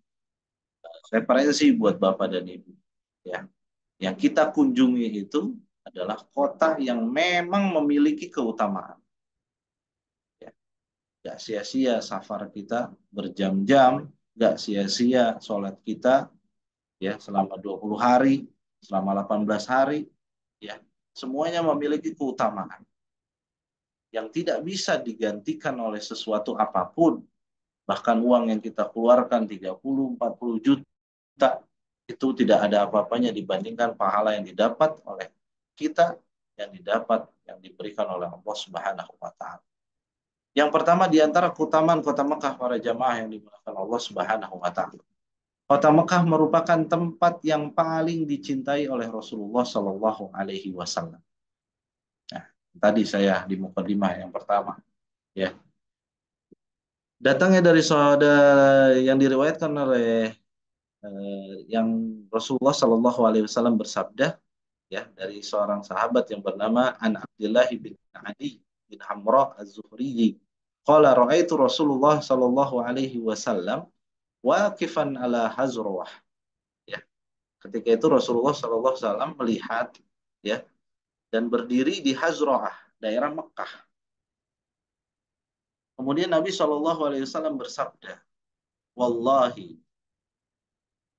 referensi buat Bapak dan Ibu. Ya, yang kita kunjungi itu adalah kota yang memang memiliki keutamaan. Ya, gak sia-sia safar kita berjam-jam, gak sia-sia sholat kita ya selama 20 hari, selama 18 hari, ya semuanya memiliki keutamaan yang tidak bisa digantikan oleh sesuatu apapun. Bahkan uang yang kita keluarkan 30-40 juta itu tidak ada apa-apanya dibandingkan pahala yang didapat oleh kita, yang diberikan oleh Allah Subhanahu wa taala. Yang pertama di antara keutamaan kota Mekah para jamaah yang dimuliakan Allah Subhanahu wa taala. Kota Mekah merupakan tempat yang paling dicintai oleh Rasulullah Shallallahu alaihi wasallam. Nah, tadi saya di mukadimah yang pertama, ya. Datangnya dari saudara yang diriwayatkan oleh yang Rasulullah Shallallahu alaihi wasallam bersabda, ya, dari seorang sahabat yang bernama An Abdullah bin Adi bin Hamra Az-Zuhri. Qala ra'aitu Rasulullah sallallahu alaihi wasallam waqifan ala Hazrawah. Ya, ketika itu Rasulullah sallallahu alaihi wasallam melihat, ya, dan berdiri di Hazrawah, daerah Mekah. Kemudian Nabi sallallahu alaihi wasallam bersabda, "Wallahi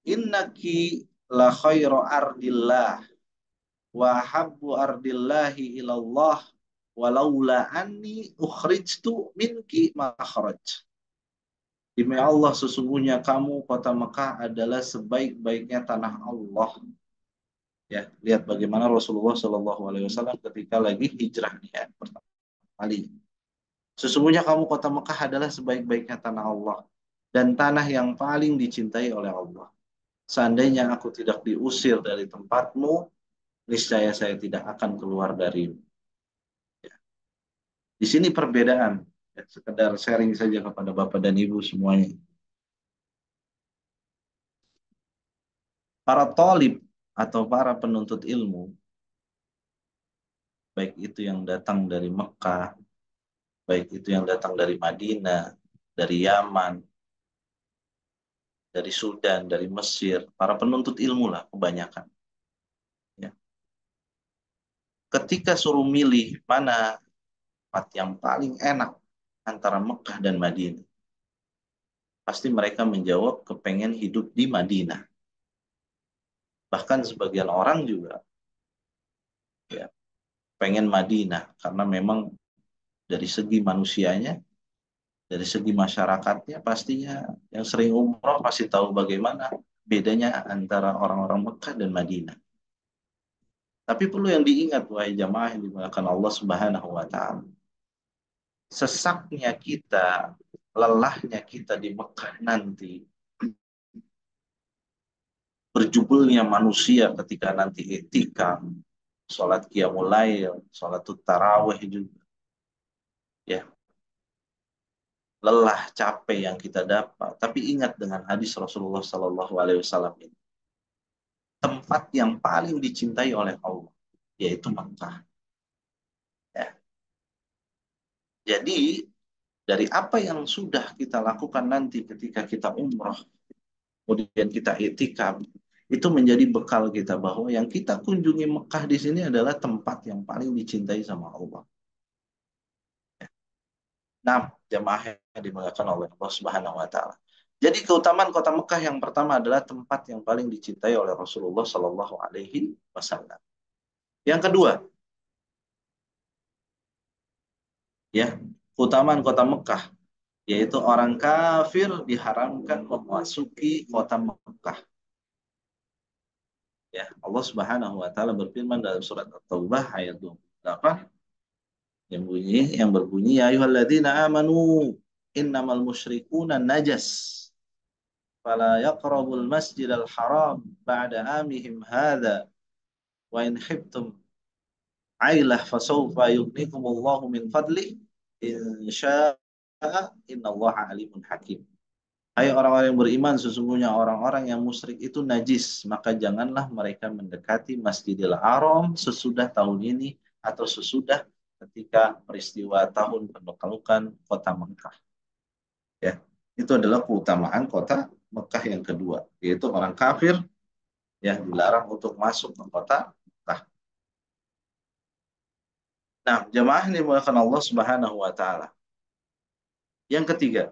innaki la khairu ardillah wa habbu ardillahi ilallah walaula anni ukhrijtu minki makhraj." Demi Allah, sesungguhnya kamu kota Mekah adalah sebaik-baiknya tanah Allah. Ya, lihat bagaimana Rasulullah Shallallahu Alaihi Wasallam ketika lagi hijrah nih ya, pertama kali. Sesungguhnya kamu kota Mekah adalah sebaik-baiknya tanah Allah dan tanah yang paling dicintai oleh Allah. Seandainya aku tidak diusir dari tempatmu, niscaya saya tidak akan keluar darimu. Ya. Di sini perbedaan, ya, sekedar sharing saja kepada Bapak dan Ibu semuanya. Para talib atau para penuntut ilmu, baik itu yang datang dari Mekah, baik itu yang datang dari Madinah, dari Yaman, dari Sudan, dari Mesir, para penuntut ilmu lah kebanyakan. Ya. Ketika suruh milih mana tempat yang paling enak antara Mekah dan Madinah, pasti mereka menjawab kepengen hidup di Madinah. Bahkan sebagian orang juga, ya, pengen Madinah karena memang dari segi manusianya, dari segi masyarakatnya, pastinya yang sering umroh pasti tahu bagaimana bedanya antara orang-orang Mekah dan Madinah. Tapi perlu yang diingat, wahai jamaah yang dimuliakan Allah Subhanahu wa taala. Sesaknya kita, lelahnya kita di Mekah nanti, berjubelnya manusia ketika nanti etika, sholat qiyamul lail, sholat tarawih juga. Ya, lelah, capek yang kita dapat. Tapi ingat dengan hadis Rasulullah Sallallahu Alaihi Wasallam ini, tempat yang paling dicintai oleh Allah, yaitu Mekah. Ya. Jadi dari apa yang sudah kita lakukan nanti ketika kita umroh, kemudian kita itikaf, itu menjadi bekal kita bahwa yang kita kunjungi Mekah di sini adalah tempat yang paling dicintai sama Allah. Nah, jemaah yang dimuliakan oleh Allah Subhanahu wa taala. Jadi keutamaan kota Mekah yang pertama adalah tempat yang paling dicintai oleh Rasulullah Shallallahu alaihi wasallam. Yang kedua, ya, keutamaan kota Mekah yaitu orang kafir diharamkan memasuki kota Mekah. Ya, Allah Subhanahu wa taala berfirman dalam surat At-Taubah ayat 28 yang berbunyi, ya ayyuhalladzina amanu innamal musyrikuuna najas fala yaqrabul masjidal haram ba'da amihim hadza wa in khiftum ailah fasawfa yughnikumullahu min fadli insya'a innallaha alimun hakim. Hai orang-orang yang beriman, sesungguhnya orang-orang yang musyrik itu najis, maka janganlah mereka mendekati Masjidil Haram sesudah tahun ini atau sesudah ketika peristiwa tahun penaklukan kota Mekah. Ya, itu adalah keutamaan kota Mekah yang kedua, yaitu orang kafir ya dilarang untuk masuk ke kota Mekah. Nah, jemaah ini dimuliakan Allah Subhanahu wa taala. Yang ketiga,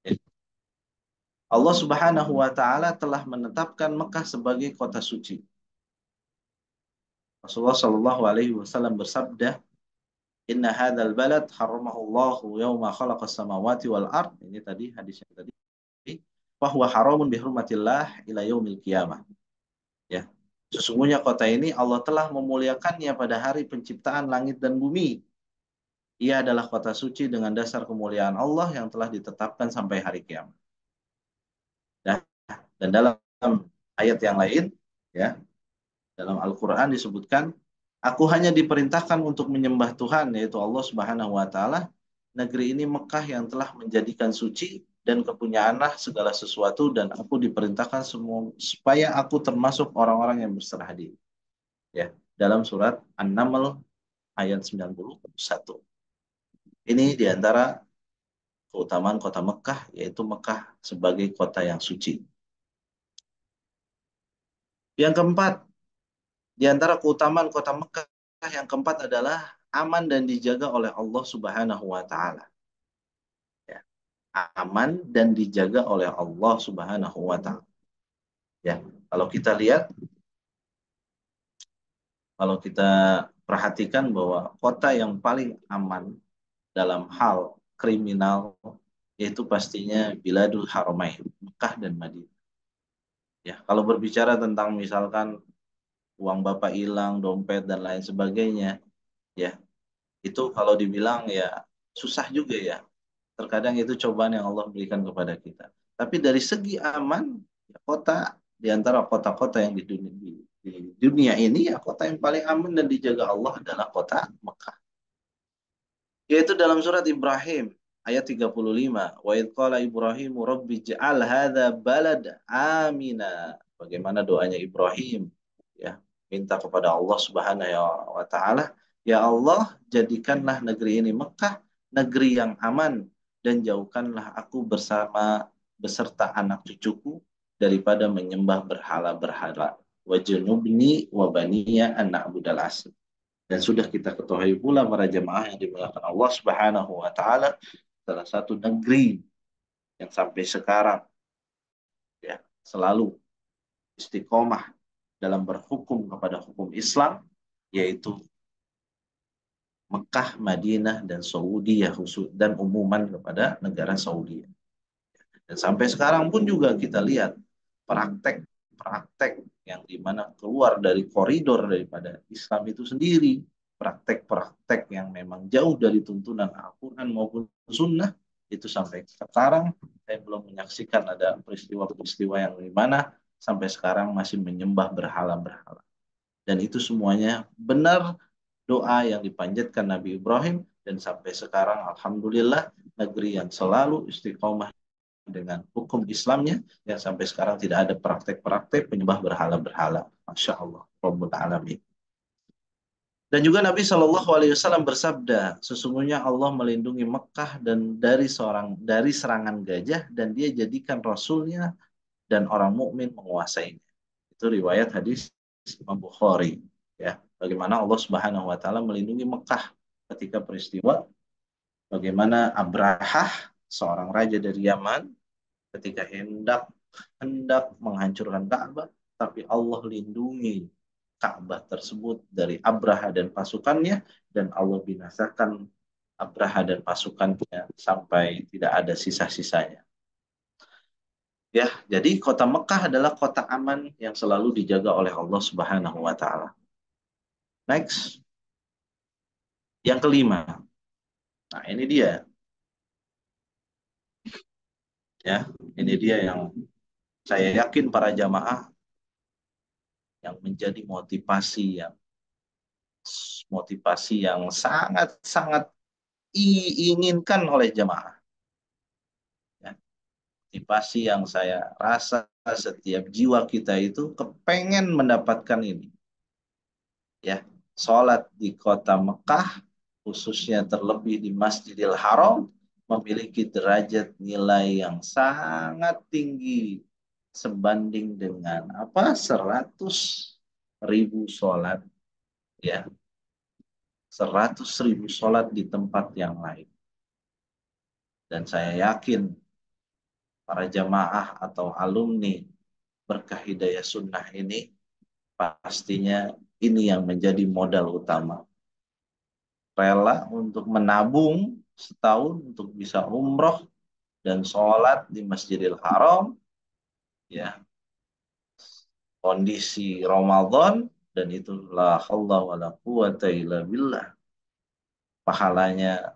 ya, Allah Subhanahu wa taala telah menetapkan Mekah sebagai kota suci. Rasulullah Shallallahu alaihi wasallam bersabda, "Inna hadzal balad haramahullahu yauma khalaqas samawati wal ard." Ini tadi hadisnya tadi. "Fahuwa haramun bi hurmatillah ila yaumil qiyamah." Ya. Sesungguhnya kota ini Allah telah memuliakannya pada hari penciptaan langit dan bumi. Ia adalah kota suci dengan dasar kemuliaan Allah yang telah ditetapkan sampai hari kiamat. Nah, dan dalam ayat yang lain, ya, dalam Al-Quran disebutkan, aku hanya diperintahkan untuk menyembah Tuhan, yaitu Allah Subhanahu wa Ta'ala. Negeri ini Mekah yang telah menjadikan suci dan kepunyaanlah segala sesuatu, dan aku diperintahkan semua supaya aku termasuk orang-orang yang berserah diri. Ya, dalam surat An-Naml ayat 91. Ini diantara keutamaan kota Mekah, yaitu Mekah sebagai kota yang suci. Yang keempat, di antara keutamaan kota Mekah yang keempat adalah aman dan dijaga oleh Allah Subhanahu wa taala. Ya, aman dan dijaga oleh Allah Subhanahu wa taala. Ya, kalau kita lihat, kalau kita perhatikan bahwa kota yang paling aman dalam hal kriminal yaitu pastinya Biladul Haramain, Mekah dan Madinah. Ya, kalau berbicara tentang misalkan uang bapak hilang, dompet dan lain sebagainya, ya itu kalau dibilang ya susah juga ya. Terkadang itu cobaan yang Allah berikan kepada kita. Tapi dari segi aman, ya, kota di antara kota-kota yang di dunia ini ya kota yang paling aman dan dijaga Allah adalah kota Mekah. Yaitu dalam surat Ibrahim ayat 35. Wa idh qala Ibrahim rabbi ja'al hadza balad amina. Bagaimana doanya Ibrahim ya, minta kepada Allah Subhanahu wa taala, ya Allah, jadikanlah negeri ini Mekah negeri yang aman dan jauhkanlah aku bersama beserta anak cucuku daripada menyembah berhala-berhala. Wajnubni wa baniya an na'budal asnam. Dan sudah kita ketahui pula para jemaah yang dimuliakan Allah Subhanahu wa taala, salah satu negeri yang sampai sekarang ya selalu istiqomah dalam berhukum kepada hukum Islam, yaitu Mekah, Madinah, dan Saudi ya khusus, dan umuman kepada negara Saudi. Dan sampai sekarang pun juga kita lihat praktek-praktek yang dimana keluar dari koridor daripada Islam itu sendiri, praktek-praktek yang memang jauh dari tuntunan Al-Quran maupun Sunnah, itu sampai sekarang saya belum menyaksikan ada peristiwa-peristiwa yang dimana sampai sekarang masih menyembah berhala-berhala. Dan itu semuanya benar doa yang dipanjatkan Nabi Ibrahim, dan sampai sekarang Alhamdulillah negeri yang selalu istiqomah dengan hukum Islamnya, yang sampai sekarang tidak ada praktek-praktek penyembah berhala-berhala. Masya Allah, Rabbul Alamin. Dan juga Nabi Shallallahu Alaihi Wasallam bersabda, sesungguhnya Allah melindungi Mekah dan dari serangan gajah, dan Dia jadikan Rasulnya dan orang mukmin menguasainya. Itu riwayat hadis Imam Bukhari. Ya, bagaimana Allah Subhanahu Wa Taala melindungi Mekah ketika peristiwa bagaimana Abrahah, seorang raja dari Yaman, ketika hendak hendak menghancurkan Ka'bah, tapi Allah lindungi Ka'bah tersebut dari Abraha dan pasukannya, dan Allah binasakan Abraha dan pasukannya sampai tidak ada sisa-sisanya. Ya, jadi kota Mekah adalah kota aman yang selalu dijaga oleh Allah Subhanahu wa taala. Next, yang kelima. Nah, ini dia. Ya, ini dia yang saya yakin para jamaah yang menjadi motivasi yang sangat-sangat diinginkan oleh jamaah. Ya, motivasi yang saya rasa setiap jiwa kita itu kepengen mendapatkan ini. Ya, sholat di kota Mekah, khususnya terlebih di Masjidil Haram, memiliki derajat nilai yang sangat tinggi sebanding dengan apa 100.000 sholat, ya 100.000 sholat di tempat yang lain. Dan saya yakin para jamaah atau alumni berkah hidayah sunnah ini pastinya ini yang menjadi modal utama. Rela untuk menabung setahun untuk bisa umroh dan sholat di Masjidil Haram, ya kondisi Ramadan, dan itu la haula wala quwata illa billah. Pahalanya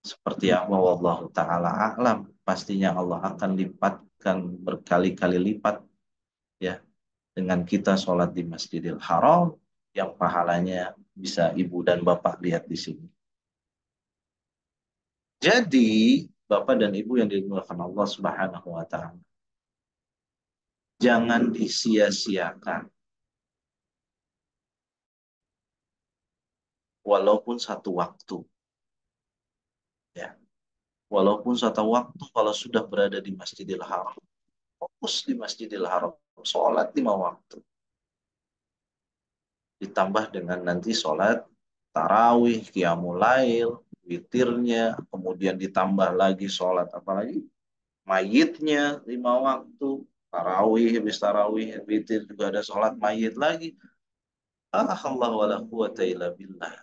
seperti apa wallahu taala a'lam. Pastinya Allah akan lipatkan berkali-kali lipat, ya, dengan kita sholat di Masjidil Haram yang pahalanya bisa ibu dan bapak lihat di sini. Jadi bapak dan ibu yang dimuliakan Allah Subhanahu wa taala, jangan disia-siakan walaupun satu waktu, ya. Walaupun satu waktu kalau sudah berada di Masjidil Haram, fokus di Masjidil Haram, sholat 5 waktu. Ditambah dengan nanti sholat tarawih, qiyamul lail, witirnya, kemudian ditambah lagi sholat apalagi mayitnya 5 waktu, tarawih, habis tarawih, witir juga ada sholat mayit lagi. Allah wala quwata illa billah.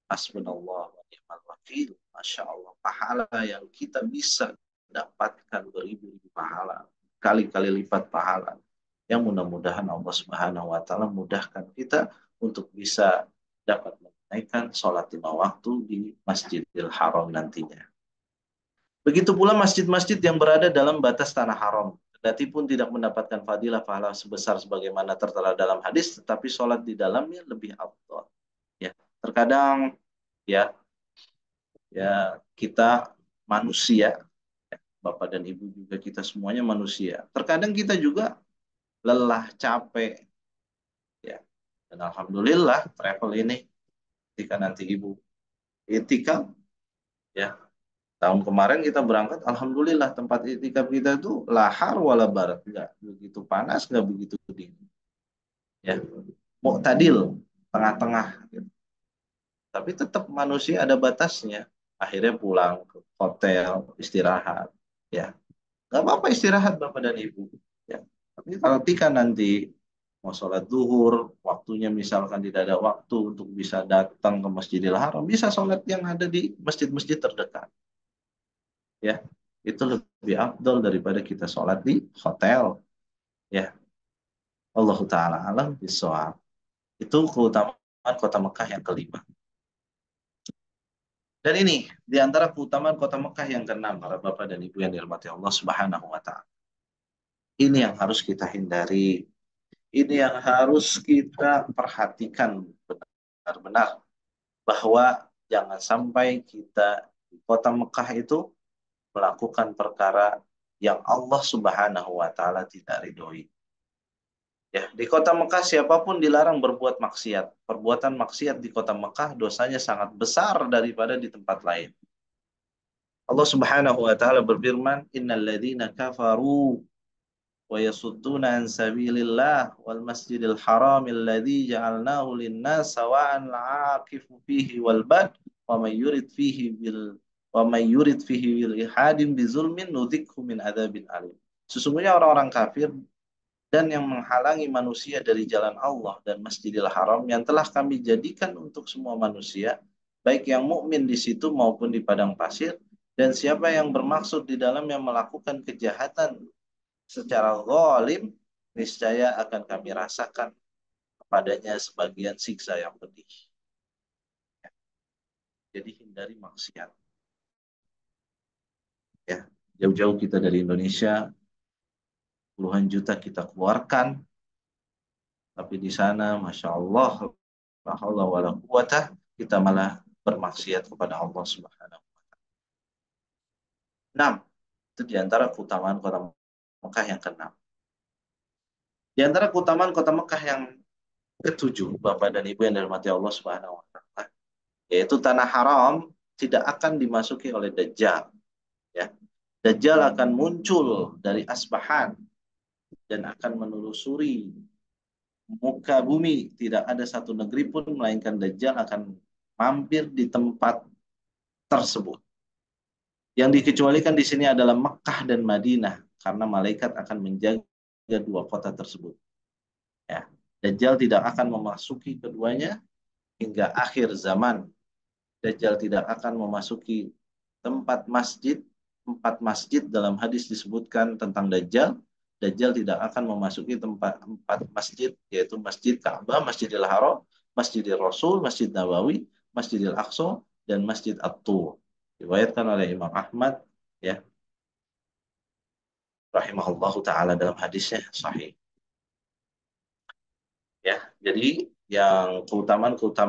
Hasbunallah wa ni'mal wakil. Masya Allah, pahala yang kita bisa dapatkan beribu-ribu pahala, kali-kali lipat pahala. Yang mudah-mudahan Allah Subhanahu wa taala mudahkan kita untuk bisa dapat menunaikan sholat 5 waktu di Masjidil Haram nantinya. Begitu pula masjid-masjid yang berada dalam batas tanah haram. Kendati pun tidak mendapatkan fadilah pahala sebesar sebagaimana tertera dalam hadis, tetapi sholat di dalamnya lebih afdal. Ya, terkadang ya ya kita manusia, ya, Bapak dan Ibu juga kita semuanya manusia. Terkadang kita juga lelah, capek, ya. Dan alhamdulillah travel ini ketika nanti Ibu itikaf, ya tahun kemarin kita berangkat, alhamdulillah tempat itikaf kita tuh lahar wala barat, nggak begitu panas, nggak begitu dingin, ya mu'tadil, tengah-tengah, gitu. Tapi tetap manusia ada batasnya. Akhirnya pulang ke hotel istirahat, ya nggak apa-apa istirahat Bapak dan Ibu, ya. Tapi kalau ketika nanti mau sholat zuhur, waktunya misalkan tidak ada waktu untuk bisa datang ke Masjidil Haram, bisa sholat yang ada di masjid-masjid terdekat, ya itu lebih afdol daripada kita sholat di hotel, ya. Allah taala alam bisawab. Itu keutamaan kota Mekah yang kelima. Dan ini di antara keutamaan kota Mekah yang keenam, para bapak dan ibu yang dirahmati Allah Subhanahu wa taala. Ini yang harus kita hindari, ini yang harus kita perhatikan benar-benar, bahwa jangan sampai kita di kota Mekah itu melakukan perkara yang Allah Subhanahu wa taala tidak ridhoi. Ya, di kota Mekah siapapun dilarang berbuat maksiat. Perbuatan maksiat di kota Mekah dosanya sangat besar daripada di tempat lain. Allah Subhanahu wa taala berfirman, "Innal ladzina kafaru wa yasudduna an sabilillah wal masjidil haram alladzi ja'alnahu lin-nas sawa'an al-'aqifu fihi wal bad wa may yurid fihi bil ihadin bizulmin nudzikhu min adzabin alim." Sesungguhnya orang-orang kafir dan yang menghalangi manusia dari jalan Allah dan Masjidil Haram yang telah kami jadikan untuk semua manusia, baik yang mukmin di situ maupun di padang pasir, dan siapa yang bermaksud di dalamnya melakukan kejahatan secara zalim, niscaya akan kami rasakan kepadanya sebagian siksa yang pedih. Jadi hindari maksiat. Ya, jauh-jauh kita dari Indonesia, puluhan juta kita keluarkan, tapi di sana, masya Allah, la haula wala quwata, kita malah bermaksiat kepada Allah Subhanahu wa taala. 6. Itu di antara keutamaan kota Mekah yang keenam. Di antara keutamaan kota Mekah yang ketujuh, Bapak dan Ibu yang dirahmati Allah Subhanahu wa taala, yaitu tanah haram tidak akan dimasuki oleh Dajjal, ya. Dajjal akan muncul dari Asbahan dan akan menelusuri muka bumi. Tidak ada satu negeri pun melainkan Dajjal akan mampir di tempat tersebut. Yang dikecualikan di sini adalah Mekah dan Madinah karena malaikat akan menjaga dua kota tersebut. Ya. Dajjal tidak akan memasuki keduanya hingga akhir zaman. Dajjal tidak akan memasuki tempat masjid. 4 masjid dalam hadis disebutkan tentang Dajjal. Dajjal tidak akan memasuki tempat 4 masjid, yaitu Masjid Ka'bah, Masjidil Haram, Masjidil Rasul, Masjid Nabawi, Masjidil Aqsa, dan Masjid At-Tur. Diriwayatkan oleh Imam Ahmad, ya, rahimahullahu taala dalam hadisnya sahih. Ya, jadi yang keutamaan kota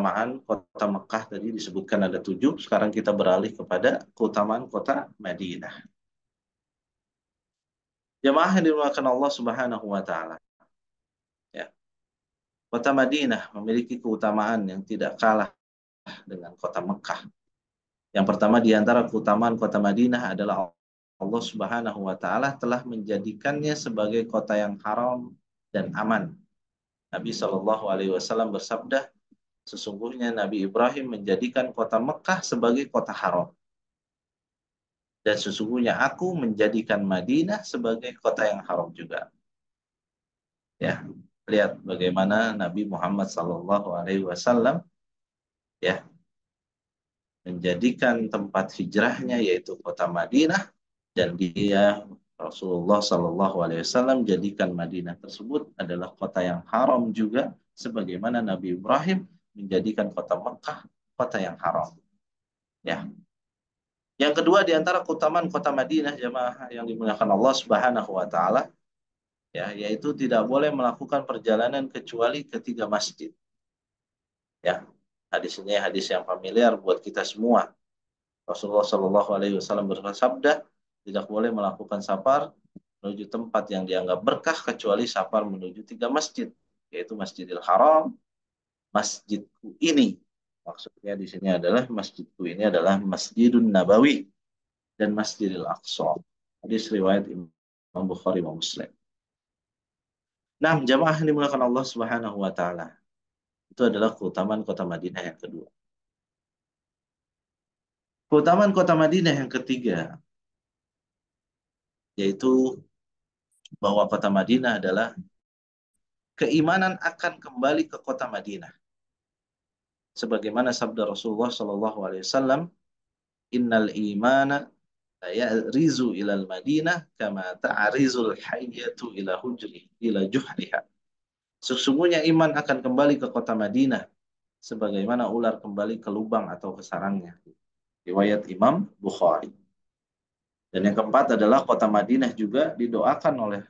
Mekah tadi disebutkan ada 7. Sekarang kita beralih kepada keutamaan kota Madinah. Jemaah yang dimuliakan Allah Subhanahu wa taala. Ya. Kota Madinah memiliki keutamaan yang tidak kalah dengan kota Mekah. Yang pertama di antara keutamaan kota Madinah adalah Allah Subhanahu wa taala telah menjadikannya sebagai kota yang haram dan aman. Nabi Shallallahu alaihi wasallam bersabda, sesungguhnya Nabi Ibrahim menjadikan kota Mekah sebagai kota haram. Dan sesungguhnya aku menjadikan Madinah sebagai kota yang haram juga. Ya, lihat bagaimana Nabi Muhammad SAW, ya, menjadikan tempat hijrahnya yaitu kota Madinah, dan dia Rasulullah SAW jadikan Madinah tersebut adalah kota yang haram juga, sebagaimana Nabi Ibrahim menjadikan kota Mekah kota yang haram. Ya. Yang kedua di antara keutamaan kota Madinah, jemaah yang dimuliakan Allah Subhanahu wa taala, ya, yaitu tidak boleh melakukan perjalanan kecuali ke 3 masjid. Ya. Hadis ini hadis yang familiar buat kita semua. Rasulullah Shallallahu alaihi wasallam bersabda, tidak boleh melakukan safar menuju tempat yang dianggap berkah kecuali safar menuju 3 masjid, yaitu Masjidil Haram, masjidku ini. Maksudnya di sini adalah masjidku ini adalah Masjidun Nabawi dan Masjidil Aqsa. Hadis riwayat Imam Bukhari dan Muslim. Nah, jamaah yang dimuliakan Allah Subhanahu wa taala. Itu adalah keutamaan kota Madinah yang kedua. Keutamaan kota Madinah yang ketiga yaitu bahwa kota Madinah adalah keimanan akan kembali ke kota Madinah. Sebagaimana sabda Rasulullah Shallallahu alaihi wasallam, "Innal imana la ya'rizu ilal Madinah kama ta'rizul hayyatu ila juhriha." Sesungguhnya iman akan kembali ke kota Madinah sebagaimana ular kembali ke lubang atau ke sarangnya. Riwayat Imam Bukhari. Dan yang keempat adalah kota Madinah juga didoakan oleh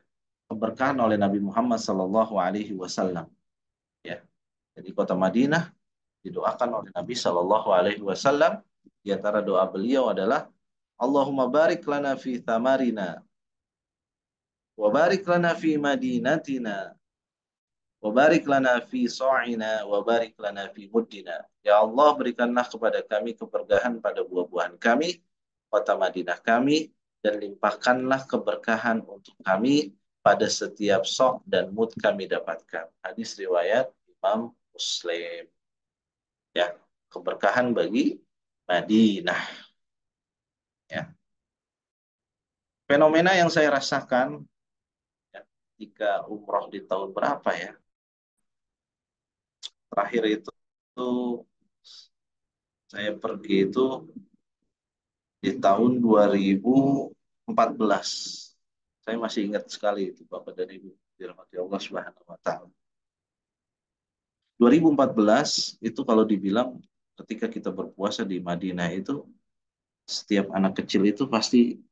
keberkahan oleh Nabi Muhammad Sallallahu Alaihi Wasallam. Ya, jadi kota Madinah didoakan oleh Nabi Sallallahu Alaihi Wasallam. Di antara doa beliau adalah Allahumma barik lana fi thamarina, wa barik lana fi madinatina, wa barik lana fi sa'ina, wa barik lana fi muddina. Ya Allah, berikanlah kepada kami keberkahan pada buah-buahan kami, kota Madinah kami, dan limpahkanlah keberkahan untuk kami pada setiap sok dan mud kami dapatkan. Hadis riwayat Imam Muslim. Ya, keberkahan bagi Madinah. Ya. Fenomena yang saya rasakan, ya, ketika umroh di tahun berapa ya? Terakhir itu saya pergi itu di tahun 2014. Saya masih ingat sekali itu Bapak dan Ibu dirahmati Allah Subhanahu wa taala. 2014 itu kalau dibilang ketika kita berpuasa di Madinah itu setiap anak kecil itu pasti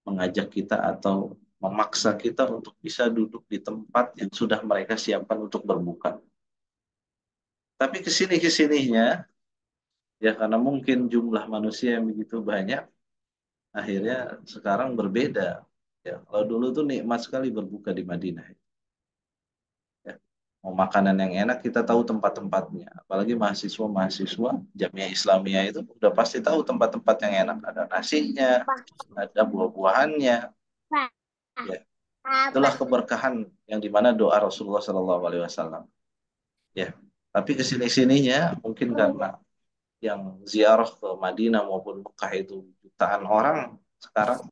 mengajak kita atau memaksa kita untuk bisa duduk di tempat yang sudah mereka siapkan untuk berbuka. Tapi kesininya Ya karena mungkin jumlah manusia yang begitu banyak, akhirnya sekarang berbeda. Ya, kalau dulu tuh nikmat sekali berbuka di Madinah. Ya. Mau makanan yang enak kita tahu tempat-tempatnya. Apalagi mahasiswa-mahasiswa Jamiah Islamiyah itu udah pasti tahu tempat-tempat yang enak. Ada nasinya, ada buah-buahannya. Ya, itulah keberkahan yang dimana doa Rasulullah Shallallahu Alaihi Wasallam. Ya, tapi kesini-sininya mungkin karena yang ziarah ke Madinah maupun Mekah itu jutaan orang, sekarang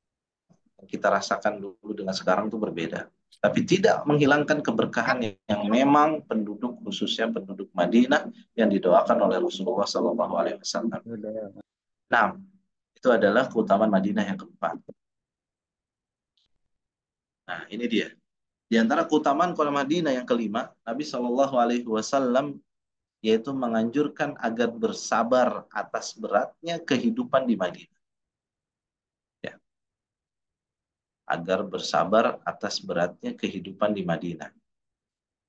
yang kita rasakan dulu dengan sekarang itu berbeda. Tapi tidak menghilangkan keberkahan yang memang penduduk, khususnya penduduk Madinah yang didoakan oleh Rasulullah Shallallahu Alaihi Wasallam. Nah, itu adalah keutamaan Madinah yang keempat. Nah, ini dia. Di antara keutamaan kota Madinah yang kelima, Nabi Shallallahu Alaihi Wasallam yaitu menganjurkan agar bersabar atas beratnya kehidupan di Madinah. Ya, agar bersabar atas beratnya kehidupan di Madinah.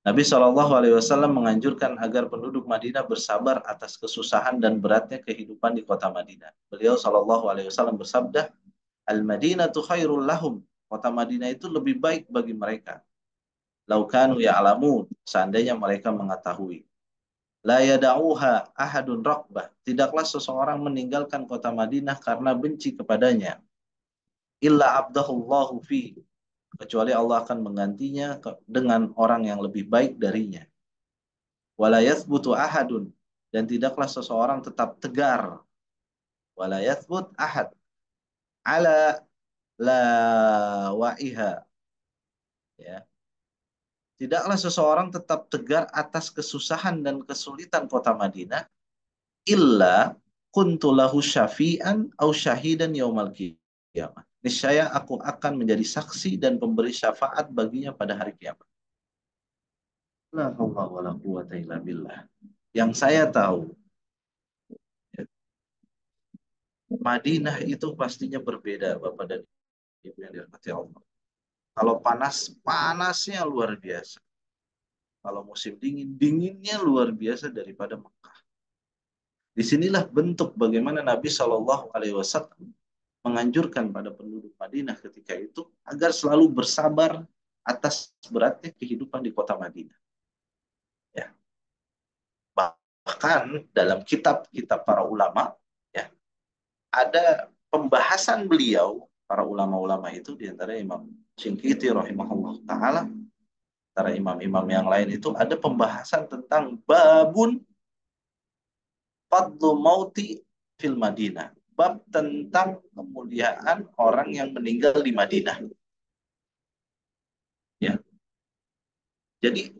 Nabi Shallallahu Alaihi Wasallam menganjurkan agar penduduk Madinah bersabar atas kesusahan dan beratnya kehidupan di kota Madinah. Beliau Shallallahu Alaihi Wasallam bersabda, Al-Madinatu khairul lahum. Kota Madinah itu lebih baik bagi mereka. Laukanu ya'lamun. Seandainya mereka mengetahui. La yada'uha ahadun raqbah. Tidaklah seseorang meninggalkan kota Madinah karena benci kepadanya. Illa abdahullahu fi. Kecuali Allah akan menggantinya dengan orang yang lebih baik darinya. Wala yathbutu ahadun. Dan tidaklah seseorang tetap tegar. Wala yathbut ahad. Ala la wa'iha. Ya. Tidaklah seseorang tetap tegar atas kesusahan dan kesulitan kota Madinah illa kuntulahu syafi'an au syahidan yaumal qiyamah. Niscaya aku akan menjadi saksi dan pemberi syafaat baginya pada hari kiamat. La haula wala quwata illa billah. Yang saya tahu, ya, Madinah itu pastinya berbeda, Bapak dan Ibu yang dirahmati Allah. Kalau panas, panasnya luar biasa. Kalau musim dingin, dinginnya luar biasa daripada Mekah. Disinilah bentuk bagaimana Nabi Shallallahu Alaihi Wasallam menganjurkan pada penduduk Madinah ketika itu agar selalu bersabar atas beratnya kehidupan di kota Madinah. Ya. Bahkan dalam kitab-kitab para ulama, ya, ada pembahasan beliau, para ulama-ulama itu, diantara Imam Shinqiti rahimahullah ta'ala, antara imam-imam yang lain itu, ada pembahasan tentang babun fadlu mauti fil Madinah. Bab tentang kemuliaan orang yang meninggal di Madinah. Ya. Jadi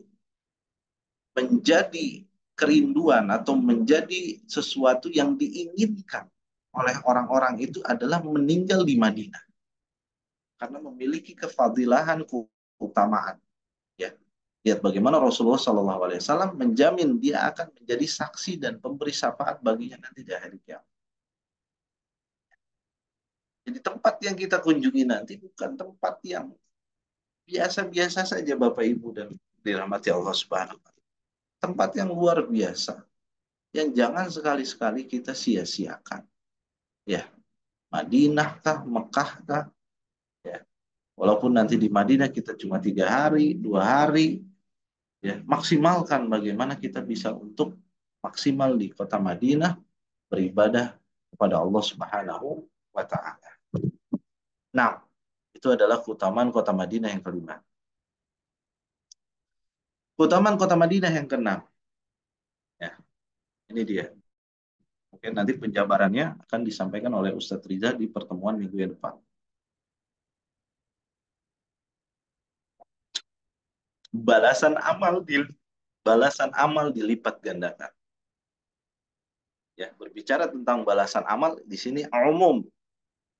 menjadi kerinduan atau menjadi sesuatu yang diinginkan oleh orang-orang itu adalah meninggal di Madinah karena memiliki kefadilahan keutamaan. Ya, lihat bagaimana Rasulullah SAW menjamin dia akan menjadi saksi dan pemberi syafaat baginya nanti di hari kiamat. Jadi tempat yang kita kunjungi nanti bukan tempat yang biasa-biasa saja Bapak Ibu dan dirahmati Allah Subhanahu wa taala. Tempat yang luar biasa yang jangan sekali-sekali kita sia-siakan. Ya, Madinah kah, Mekah kah, ya. Walaupun nanti di Madinah kita cuma 3 hari, 2 hari, ya maksimalkan bagaimana kita bisa untuk maksimal di kota Madinah beribadah kepada Allah Subhanahu wa Ta'ala. Nah, itu adalah keutamaan kota Madinah yang kelima. Keutamaan kota Madinah yang keenam, ya, ini dia. Mungkin nanti penjabarannya akan disampaikan oleh Ustadz Riza di pertemuan minggu yang depan. Balasan amal dilipat gandakan. Ya, berbicara tentang balasan amal di sini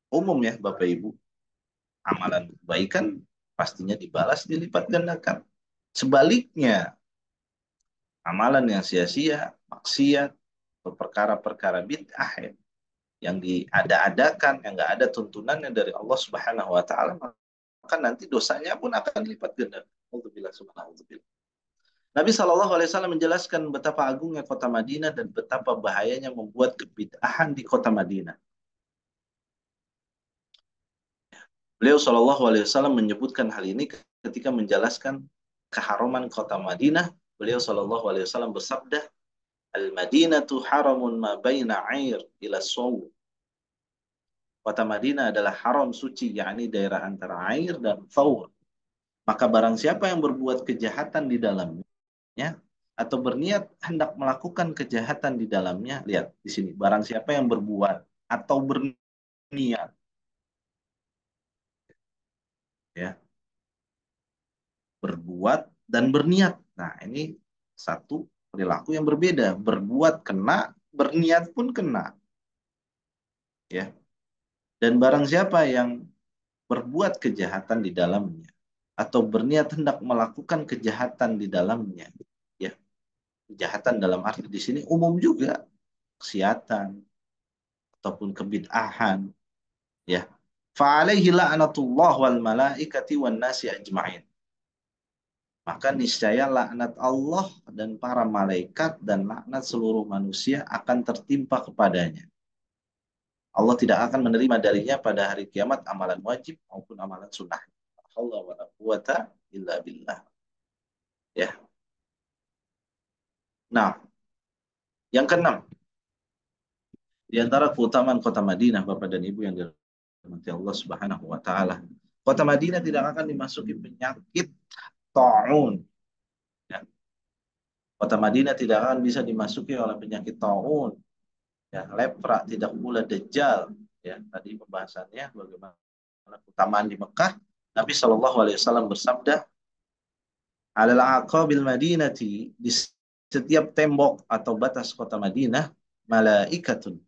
umum ya Bapak Ibu. Amalan kebaikan pastinya dibalas dilipat gandakan. Sebaliknya, amalan yang sia-sia, maksiat, atau perkara-perkara bid'ah ya, yang diada-adakan, yang nggak ada tuntunannya dari Allah Subhanahu wa taala, maka nanti dosanya pun akan dilipat gandakan. Alhamdulillah subhanahu. Nabi SAW menjelaskan betapa agungnya kota Madinah dan betapa bahayanya membuat kebid'ahan di kota Madinah. Beliau SAW menyebutkan hal ini ketika menjelaskan keharuman kota Madinah. Beliau SAW bersabda, Al-Madinatu haramun ma baina air ila sawu. Kota Madinah adalah haram suci, yakni daerah antara air dan thawr. Maka barang siapa yang berbuat kejahatan di dalamnya, atau berniat hendak melakukan kejahatan di dalamnya, lihat di sini, barang siapa yang berbuat atau berniat, ya, berbuat dan berniat. Nah, ini satu perilaku yang berbeda. Berbuat kena, berniat pun kena, ya. Dan barang siapa yang berbuat kejahatan di dalamnya atau berniat hendak melakukan kejahatan di dalamnya, ya, kejahatan dalam arti di sini umum juga, maksiatan ataupun kebid'ahan, ya, fa'alaihi la'natullah wal malaikati wan nasi ajma'in. Maka niscaya laknat Allah dan para malaikat dan laknat seluruh manusia akan tertimpa kepadanya. Allah tidak akan menerima darinya pada hari kiamat amalan wajib maupun amalan sunnah. Allah wa la quwata illa billah. Ya. Nah, yang keenam, di antara keutamaan kota Madinah, Bapak dan Ibu yang dirahmati Allah Subhanahu wa taala, kota Madinah tidak akan dimasuki penyakit taun. Ya. Kota Madinah tidak akan bisa dimasuki oleh penyakit taun, ya, lepra, tidak pula dajjal. Ya, tadi pembahasannya bagaimana keutamaan di Mekah. Nabi Shallallahu Alaihi Wasallam bersabda, "Alal aqabil Madinati, di setiap tembok atau batas kota Madinah, malaikatun,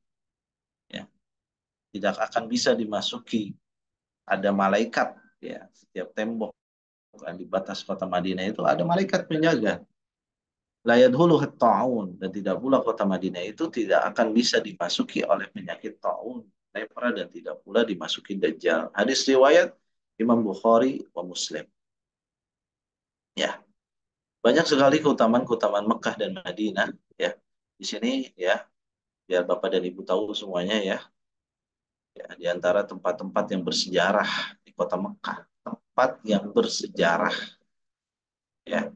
ya, tidak akan bisa dimasuki, ada malaikat, ya, setiap tembok di batas kota Madinah itu ada malaikat penjaga. La yadkhuluhu at-ta'un, dan tidak pula kota Madinah itu tidak akan bisa dimasuki oleh penyakit taun, lepra, dan tidak pula dimasuki dajjal." Hadis riwayat Imam Bukhari wa Muslim. Ya, banyak sekali keutamaan-keutamaan Mekah dan Madinah, ya. Di sini, ya, biar Bapak dan Ibu tahu semuanya, ya. Ya, di antara tempat-tempat yang bersejarah di kota Mekah, tempat yang bersejarah, ya.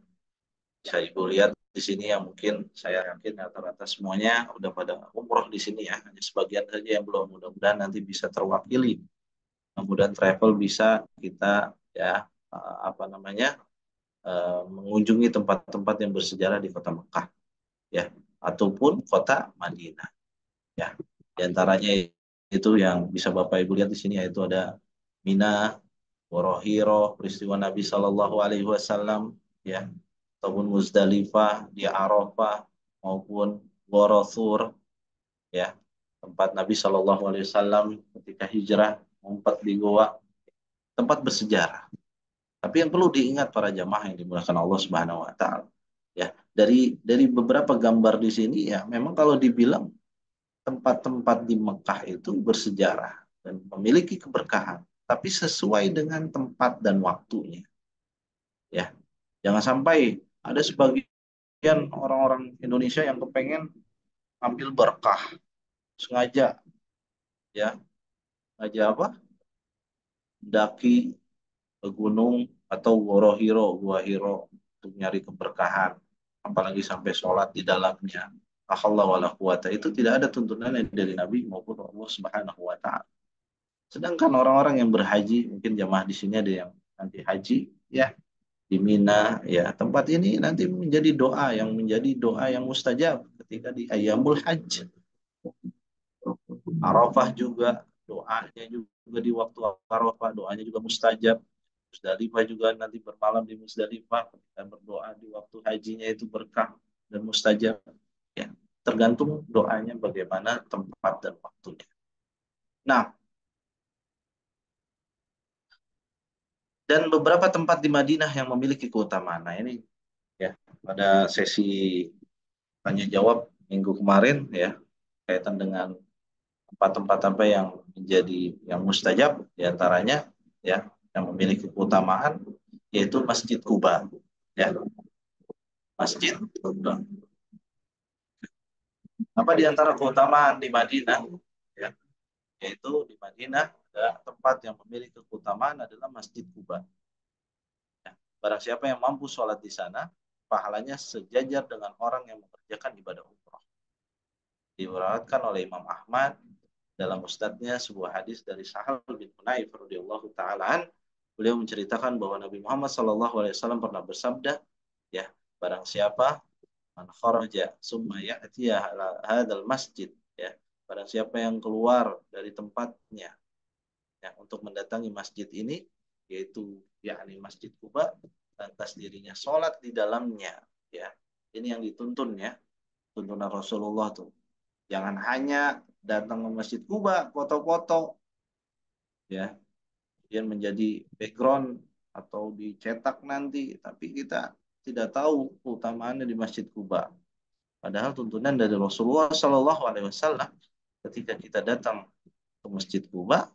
Bisa Ibu lihat di sini, yang mungkin saya yakin rata-rata semuanya udah pada umroh di sini, ya. Hanya sebagian saja yang belum, mudah-mudahan nanti bisa terwakili. Kemudian travel bisa kita, ya, apa namanya, mengunjungi tempat-tempat yang bersejarah di kota Mekah, ya, ataupun kota Madinah, ya. Di antaranya itu yang bisa Bapak Ibu lihat di sini, yaitu ada Mina, Borohiro, peristiwa Nabi Shallallahu Alaihi Wasallam, ya, ataupun Muzdalifah di Arafah, maupun Borothur, ya, tempat Nabi Shallallahu Alaihi Wasallam ketika hijrah mengumpet di goa, tempat bersejarah. Tapi yang perlu diingat para jamaah yang dimuliakan Allah Subhanahu Wa Taala, ya, dari beberapa gambar di sini, ya, memang kalau dibilang tempat-tempat di Mekah itu bersejarah dan memiliki keberkahan, tapi sesuai dengan tempat dan waktunya, ya. Jangan sampai ada sebagian orang-orang Indonesia yang kepengen ambil berkah, sengaja, ya, sengaja apa? Mendaki ke gunung atau Gua Hiro untuk nyari keberkahan, apalagi sampai sholat di dalamnya. Allah wala quwata, itu tidak ada tuntunan dari Nabi maupun Allah Subhanahu wa taala. Sedangkan orang-orang yang berhaji, mungkin jamaah di sini ada yang nanti haji, ya, di Mina, ya, tempat ini nanti menjadi doa yang mustajab ketika di Ayyamul Hajj. Arafah juga, doanya juga di waktu Arafah, doanya juga mustajab. Musdalifah juga nanti bermalam di Musdalifah, ketika berdoa di waktu hajinya itu berkah dan mustajab, ya. Tergantung doanya bagaimana tempat dan waktunya. Nah, dan beberapa tempat di Madinah yang memiliki keutamaan. Nah, ini, ya, pada sesi tanya jawab minggu kemarin, ya, kaitan dengan tempat-tempat apa yang menjadi yang mustajab, diantaranya, ya, yang memiliki keutamaan, yaitu Masjid Kuba, ya. Masjid Kuba. Apa di antara keutamaan di Madinah? Ya, yaitu di Madinah ada tempat yang memiliki keutamaan adalah Masjid Kuba. Ya, barang siapa yang mampu sholat di sana, pahalanya sejajar dengan orang yang mengerjakan ibadah umrah. Diriwayatkan oleh Imam Ahmad dalam musnadnya sebuah hadis dari Sahal bin Hunayf radhiyallahu taala. Beliau menceritakan bahwa Nabi Muhammad SAW pernah bersabda, ya, barang siapa man kharaja summa ya'tiya hadzal masjid, ya, barang siapa yang keluar dari tempatnya, ya, untuk mendatangi masjid ini, yaitu yakni Masjid Kuba, lantas dirinya sholat di dalamnya, ya, ini yang dituntun, ya, tuntunan Rasulullah tuh, jangan hanya datang ke Masjid Kuba foto-foto, ya, kemudian menjadi background atau dicetak nanti, tapi kita tidak tahu keutamaannya di Masjid Kuba. Padahal tuntunan dari Rasulullah Shallallahu Alaihi Wasallam ketika kita datang ke Masjid Kuba,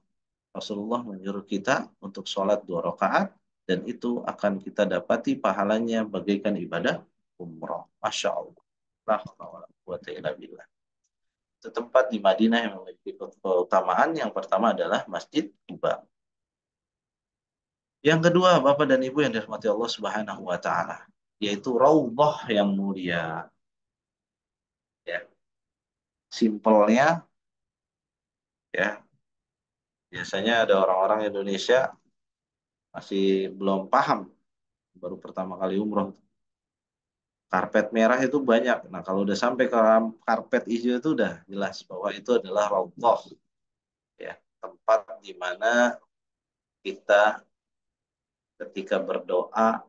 Rasulullah menyuruh kita untuk sholat 2 rakaat, dan itu akan kita dapati pahalanya bagaikan ibadah umroh. Masya Allah. La haula wala quwwata illa billah. Tempat di Madinah yang memiliki keutamaan yang pertama adalah Masjid Kuba. Yang kedua, Bapak dan Ibu yang dirahmati Allah Subhanahu wa taala, yaitu Raudhah yang mulia. Ya, simpelnya, ya, biasanya ada orang-orang Indonesia masih belum paham, baru pertama kali umroh. Karpet merah itu banyak. Nah, kalau udah sampai ke karpet hijau itu udah jelas bahwa itu adalah Raudhah, ya, tempat di mana kita ketika berdoa,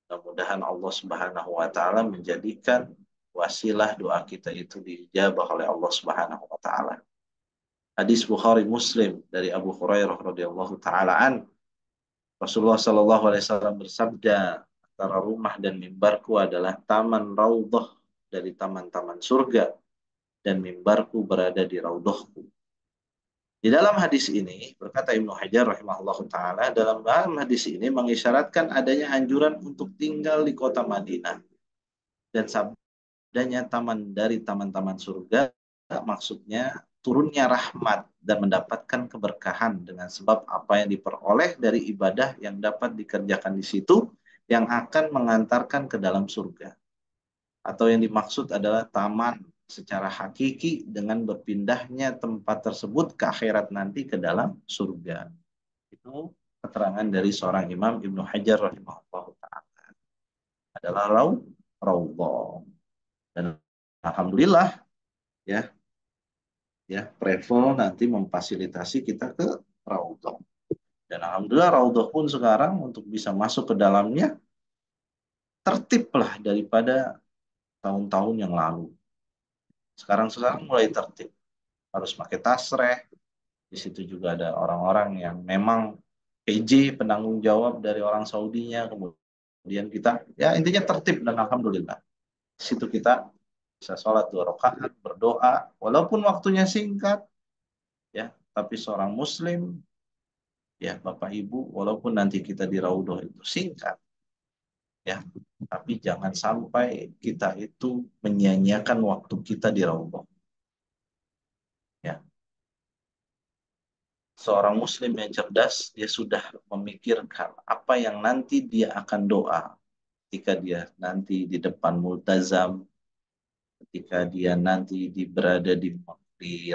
mudah-mudahan Allah Subhanahu wa taala menjadikan wasilah doa kita itu dijabah oleh Allah Subhanahu wa taala. Hadis Bukhari Muslim dari Abu Hurairah radhiyallahu taala an, Rasulullah Shallallahu alaihi wasallam bersabda, antara rumah dan mimbarku adalah taman raudhah dari taman-taman surga, dan mimbarku berada di raudhahku. Di dalam hadis ini berkata Ibnu Hajar rahimahullah taala, dalam hadis ini mengisyaratkan adanya anjuran untuk tinggal di kota Madinah, dan sabdanya taman dari taman-taman surga maksudnya turunnya rahmat dan mendapatkan keberkahan dengan sebab apa yang diperoleh dari ibadah yang dapat dikerjakan di situ yang akan mengantarkan ke dalam surga. Atau yang dimaksud adalah taman secara hakiki dengan berpindahnya tempat tersebut ke akhirat nanti ke dalam surga. Itu keterangan dari seorang Imam Ibnu Hajar rahimahullah ta'ala. Adalah raudhah. Dan alhamdulillah, ya, ya, Prevo nanti memfasilitasi kita ke raudhah. Dan alhamdulillah raudhah pun sekarang untuk bisa masuk ke dalamnya tertib lah daripada tahun-tahun yang lalu. Sekarang mulai tertib. Harus pakai tasreh. Di situ juga ada orang-orang yang memang PJ, penanggung jawab dari orang Saudinya. Kemudian kita, ya, intinya tertib dan alhamdulillah. Di situ kita bisa sholat 2 rakaat, berdoa, walaupun waktunya singkat, ya, tapi seorang Muslim, ya, Bapak Ibu, walaupun nanti kita di raudhah itu singkat, ya, tapi jangan sampai kita itu menyia-nyiakan waktu kita di raudhah. Ya, seorang muslim yang cerdas, dia sudah memikirkan apa yang nanti dia akan doa ketika dia nanti di depan multazam, ketika dia nanti berada di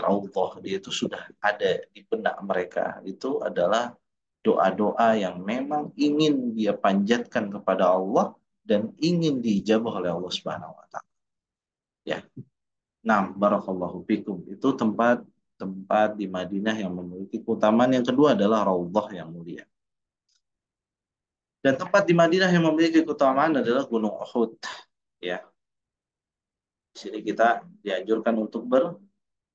raudhah, dia itu sudah ada di benak mereka. Itu adalah doa-doa yang memang ingin dia panjatkan kepada Allah dan ingin dijabah oleh Allah Subhanahu wa taala. Ya. Nah, barakallahu fikum. Itu tempat di Madinah yang memiliki keutamaan. Yang kedua adalah raudhah yang mulia. Dan tempat di Madinah yang memiliki keutamaan adalah Gunung Uhud. Ya, di sini kita dianjurkan untuk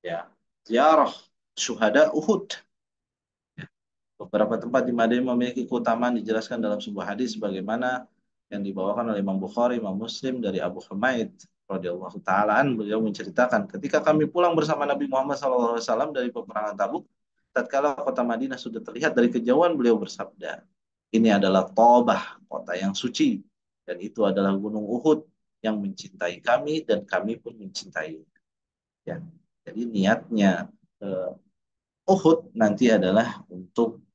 ya, ziarah syuhada Uhud. Ya. Beberapa tempat di Madinah memiliki keutamaan dijelaskan dalam sebuah hadis bagaimana yang dibawakan oleh Imam Bukhari, Imam Muslim dari Abu Humaid radhiyallahu taalaan. Beliau menceritakan ketika kami pulang bersama Nabi Muhammad SAW dari peperangan Tabuk, tatkala kota Madinah sudah terlihat dari kejauhan, beliau bersabda, ini adalah Tobah, kota yang suci, dan itu adalah Gunung Uhud, yang mencintai kami dan kami pun mencintai. Ya. Jadi niatnya Uhud nanti adalah untuk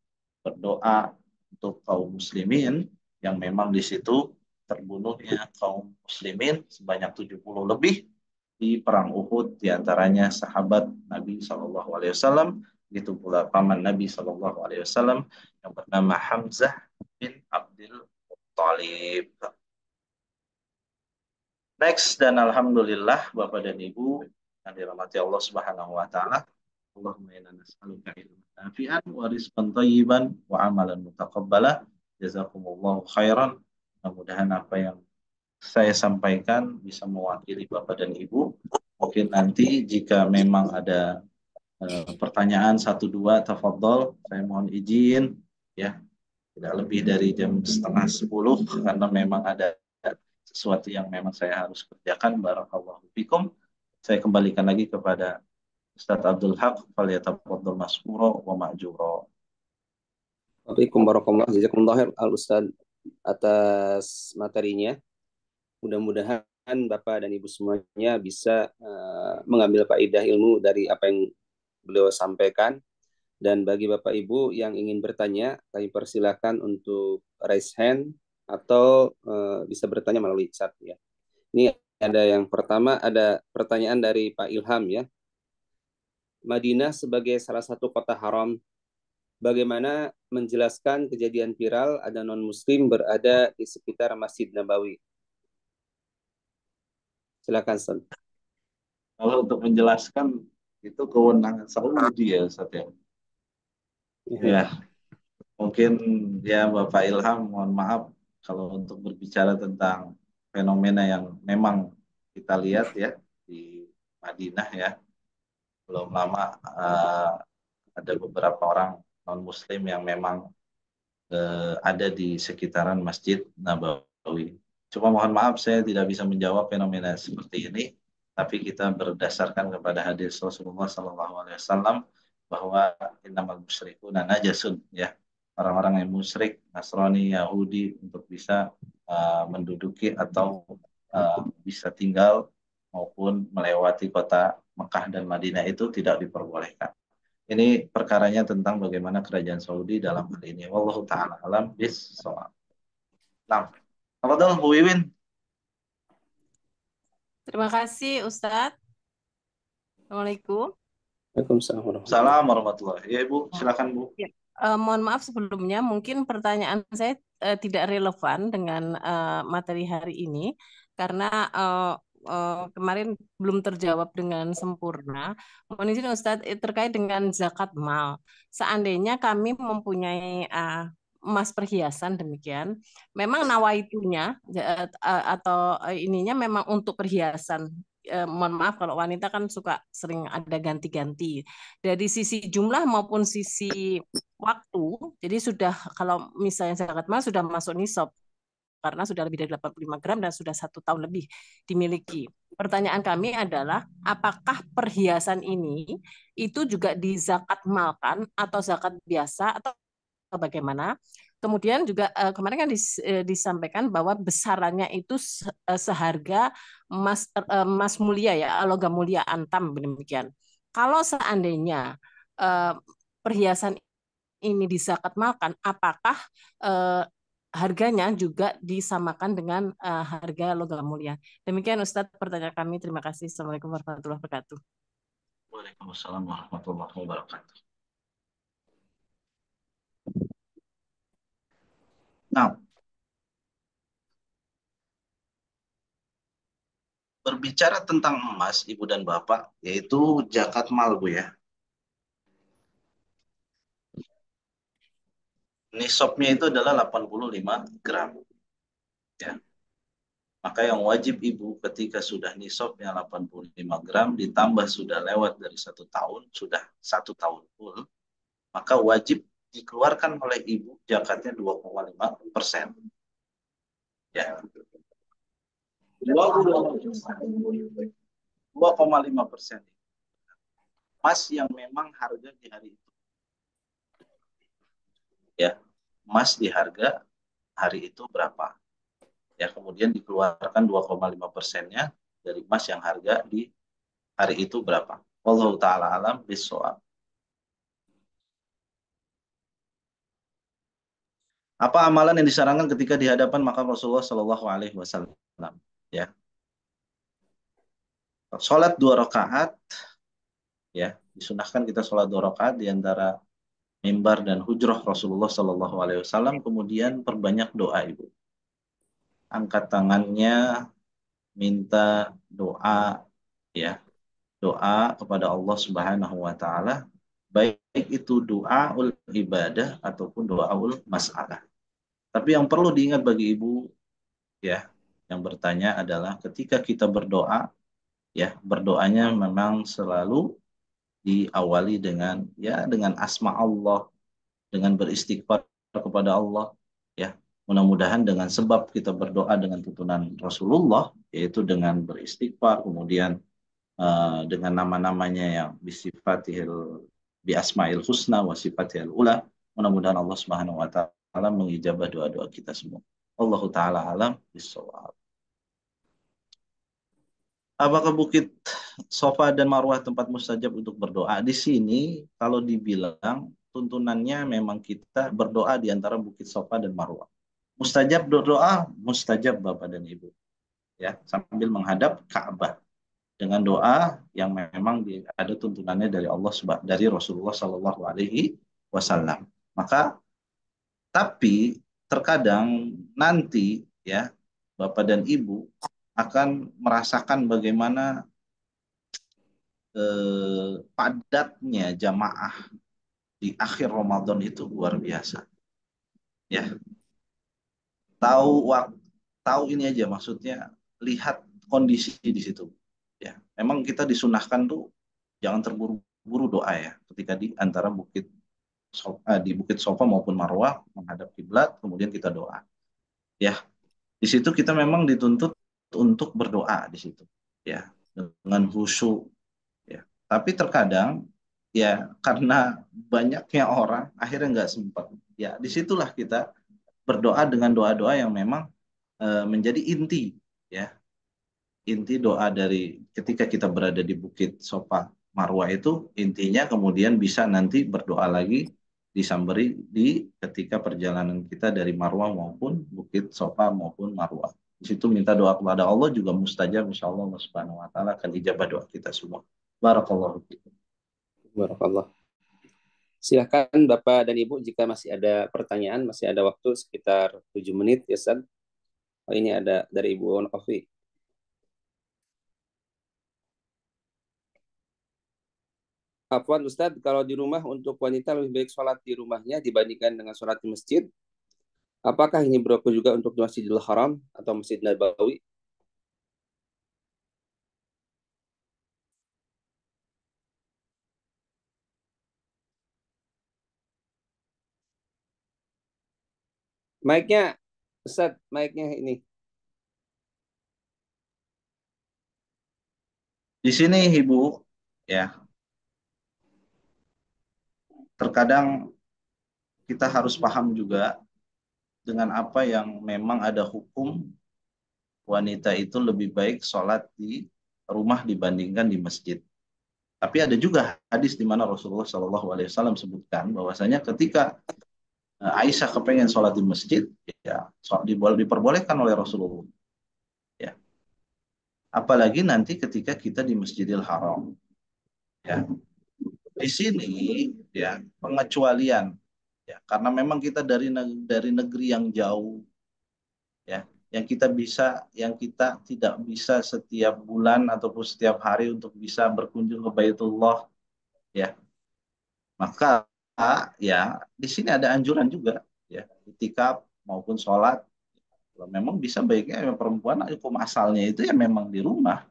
berdoa untuk kaum muslimin yang memang di situ terbunuhnya kaum muslimin sebanyak 70 lebih di perang Uhud, diantaranya sahabat Nabi Shallallahu Alaihi Wasallam, itu pula paman Nabi Shallallahu Alaihi Wasallam yang bernama Hamzah bin Abdul Thalib. Next, dan alhamdulillah Bapak dan Ibu yang dirahmati Allah Subhanahu wa taala, Allahumma inna nas'aluka ilman nafi'an wa rizqan thayyiban wa amalan mutaqabbala. Jazakumullahu khairan. Mudah-mudahan apa yang saya sampaikan bisa mewakili Bapak dan Ibu. Mungkin nanti jika memang ada pertanyaan satu dua, tafadhol, saya mohon izin ya, tidak lebih dari jam setengah 10 karena memang ada sesuatu yang memang saya harus kerjakan. Barakallahu fikum. Saya kembalikan lagi kepada Ustadz Abdul Haq, falyatafaddal masmuro wa ma'juro. Waalaikumsalam warahmatullahi wabarakatuh. Jazakumullah khair al Ustaz atas materinya. Mudah-mudahan Bapak dan Ibu semuanya bisa mengambil faedah ilmu dari apa yang beliau sampaikan. Dan bagi Bapak Ibu yang ingin bertanya, kami persilakan untuk raise hand atau bisa bertanya melalui chat ya. Ini ada yang pertama, ada pertanyaan dari Pak Ilham ya. Madinah sebagai salah satu kota haram, bagaimana menjelaskan kejadian viral ada non-muslim berada di sekitar Masjid Nabawi? Silakan, Son. Kalau untuk menjelaskan itu kewenangan Saudi ya Ustaz ya. Ya, mungkin ya Bapak Ilham, mohon maaf kalau untuk berbicara tentang fenomena yang memang kita lihat ya di Madinah ya. Belum lama ada beberapa orang non-muslim yang memang ada di sekitaran Masjid Nabawi. Cuma mohon maaf saya tidak bisa menjawab fenomena seperti ini, tapi kita berdasarkan kepada hadis Rasulullah SAW bahwa innamal musyrikuna najasun ya, orang-orang yang musyrik, Nasrani, Yahudi untuk bisa menduduki atau bisa tinggal maupun melewati kota Mekah dan Madinah itu tidak diperbolehkan. Ini perkaranya tentang bagaimana kerajaan Saudi dalam hal ini. Wallahu taala alam bis-shawab. Nah, tafadhol Bu Wiwin. Terima kasih Ustadz. Assalamualaikum. Waalaikumsalam warahmatullahi Salam warahmatullahi. Ya Ibu, silakan Bu. Ya, mohon maaf sebelumnya, mungkin pertanyaan saya tidak relevan dengan materi hari ini karena kemarin belum terjawab dengan sempurna. Mohon izin Ustadz, terkait dengan zakat mal. Seandainya kami mempunyai emas perhiasan demikian, memang nawaitunya atau ininya memang untuk perhiasan. Mohon maaf kalau wanita kan suka sering ada ganti-ganti dari sisi jumlah maupun sisi waktu. Jadi sudah kalau misalnya zakat mal sudah masuk nisab karena sudah lebih dari 85 gram dan sudah 1 tahun lebih dimiliki. Pertanyaan kami adalah apakah perhiasan ini itu juga dizakat malkan atau zakat biasa atau bagaimana? Kemudian juga kemarin kan disampaikan bahwa besarannya itu seharga emas mulia ya, logam mulia antam demikian. Kalau seandainya perhiasan ini disakatmalkan, apakah harganya juga disamakan dengan harga logam mulia? Demikian Ustadz pertanyaan kami. Terima kasih. Assalamualaikum warahmatullahi wabarakatuh. Waalaikumsalam warahmatullahi wabarakatuh. Nah, berbicara tentang emas, Ibu dan Bapak, yaitu zakat mal Bu ya. Nisabnya itu adalah 85 gram. Ya. Maka yang wajib Ibu ketika sudah nisabnya 85 gram ditambah sudah lewat dari 1 tahun, sudah 1 tahun full, maka wajib dikeluarkan oleh Ibu zakatnya 2,5%. Ya. 2,5%. Emas yang memang harga di hari itu. Ya, emas di harga hari itu berapa? ya kemudian dikeluarkan 2,5%-nya dari emas yang harga di hari itu berapa. Wallahu taala alam bissawab. Apa amalan yang disarankan ketika di hadapan makam Rasulullah Shallallahu Alaihi Wasallam? Ya, sholat 2 rakaat, ya disunahkan kita sholat 2 rakaat di antara mimbar dan hujrah Rasulullah Shallallahu Alaihi Wasallam. Kemudian perbanyak doa ibu, angkat tangannya, minta doa, ya doa kepada Allah Subhanahu Wa Taala, baik itu doa ul ibadah ataupun doa ul masalah. Tapi yang perlu diingat bagi ibu, ya, yang bertanya adalah ketika kita berdoa, ya berdoanya memang selalu diawali dengan ya dengan asma Allah, dengan beristighfar kepada Allah, ya mudah-mudahan dengan sebab kita berdoa dengan tuntunan Rasulullah, yaitu dengan beristighfar, kemudian dengan nama-namanya yang bisifatihil bi asmail husna wa sifatihil ula, mudah-mudahan Allah Subhanahu wa taala mengijabah doa-doa kita semua. Allahu taala alam bisawab. Apakah Bukit Sofa dan Marwah tempat mustajab untuk berdoa? Di sini kalau dibilang tuntunannya memang kita berdoa di antara Bukit Sofa dan Marwah. Mustajab doa, mustajab Bapak dan Ibu. Ya, sambil menghadap Ka'bah dengan doa yang memang ada tuntunannya dari Allah dari Rasulullah Shallallahu Alaihi Wasallam. Maka tapi terkadang nanti ya Bapak dan Ibu akan merasakan bagaimana padatnya jamaah di akhir Ramadan itu luar biasa. Ya, tahu tahu ini aja maksudnya lihat kondisi di situ. Ya, memang kita disunahkan tuh jangan terburu-buru doa ya ketika di antara di Bukit Sofa maupun Marwah menghadap kiblat kemudian kita doa. Ya, di situ kita memang dituntut untuk berdoa di situ. Ya, dengan khusyuk. Ya. Tapi terkadang ya karena banyaknya orang akhirnya nggak sempat. Ya, disitulah kita berdoa dengan doa-doa yang memang menjadi inti, ya inti doa dari ketika kita berada di Bukit Sofa Marwah itu intinya kemudian bisa nanti berdoa lagi disamberi di ketika perjalanan kita dari Marwah maupun Bukit Sofa maupun Marwah. Di situ minta doa kepada Allah juga mustajab, insya Allah Allah Subhanahu Wa Taala akan ijabah doa kita semua. Barakallahu fikum. Barakallah. Silakan Bapak dan Ibu jika masih ada pertanyaan, masih ada waktu sekitar 7 menit ya Ustaz. Oh, ini ada dari Ibu Novi. Afwan Ustaz, kalau di rumah untuk wanita lebih baik sholat di rumahnya dibandingkan dengan sholat di masjid. Apakah ini berlaku juga untuk Masjidil Haram atau Masjid Nabawi? Mic-nya, Ustaz, mic-nya ini. Di sini Ibu, ya terkadang kita harus paham juga dengan apa yang memang ada hukum wanita itu lebih baik sholat di rumah dibandingkan di masjid. Tapi ada juga hadis di mana Rasulullah Shallallahu Alaihi Wasallam sebutkan bahwasanya ketika Aisyah kepengen sholat di masjid, ya diperbolehkan oleh Rasulullah. Ya, apalagi nanti ketika kita di Masjidil Haram. Ya, di sini ya pengecualian. Ya, karena memang kita dari negeri yang jauh, ya yang kita tidak bisa setiap bulan ataupun setiap hari untuk bisa berkunjung ke Baitullah, ya maka ya di sini ada anjuran juga ya itikaf maupun sholat. Kalau memang bisa baiknya ya, perempuan hukum asalnya itu ya memang di rumah,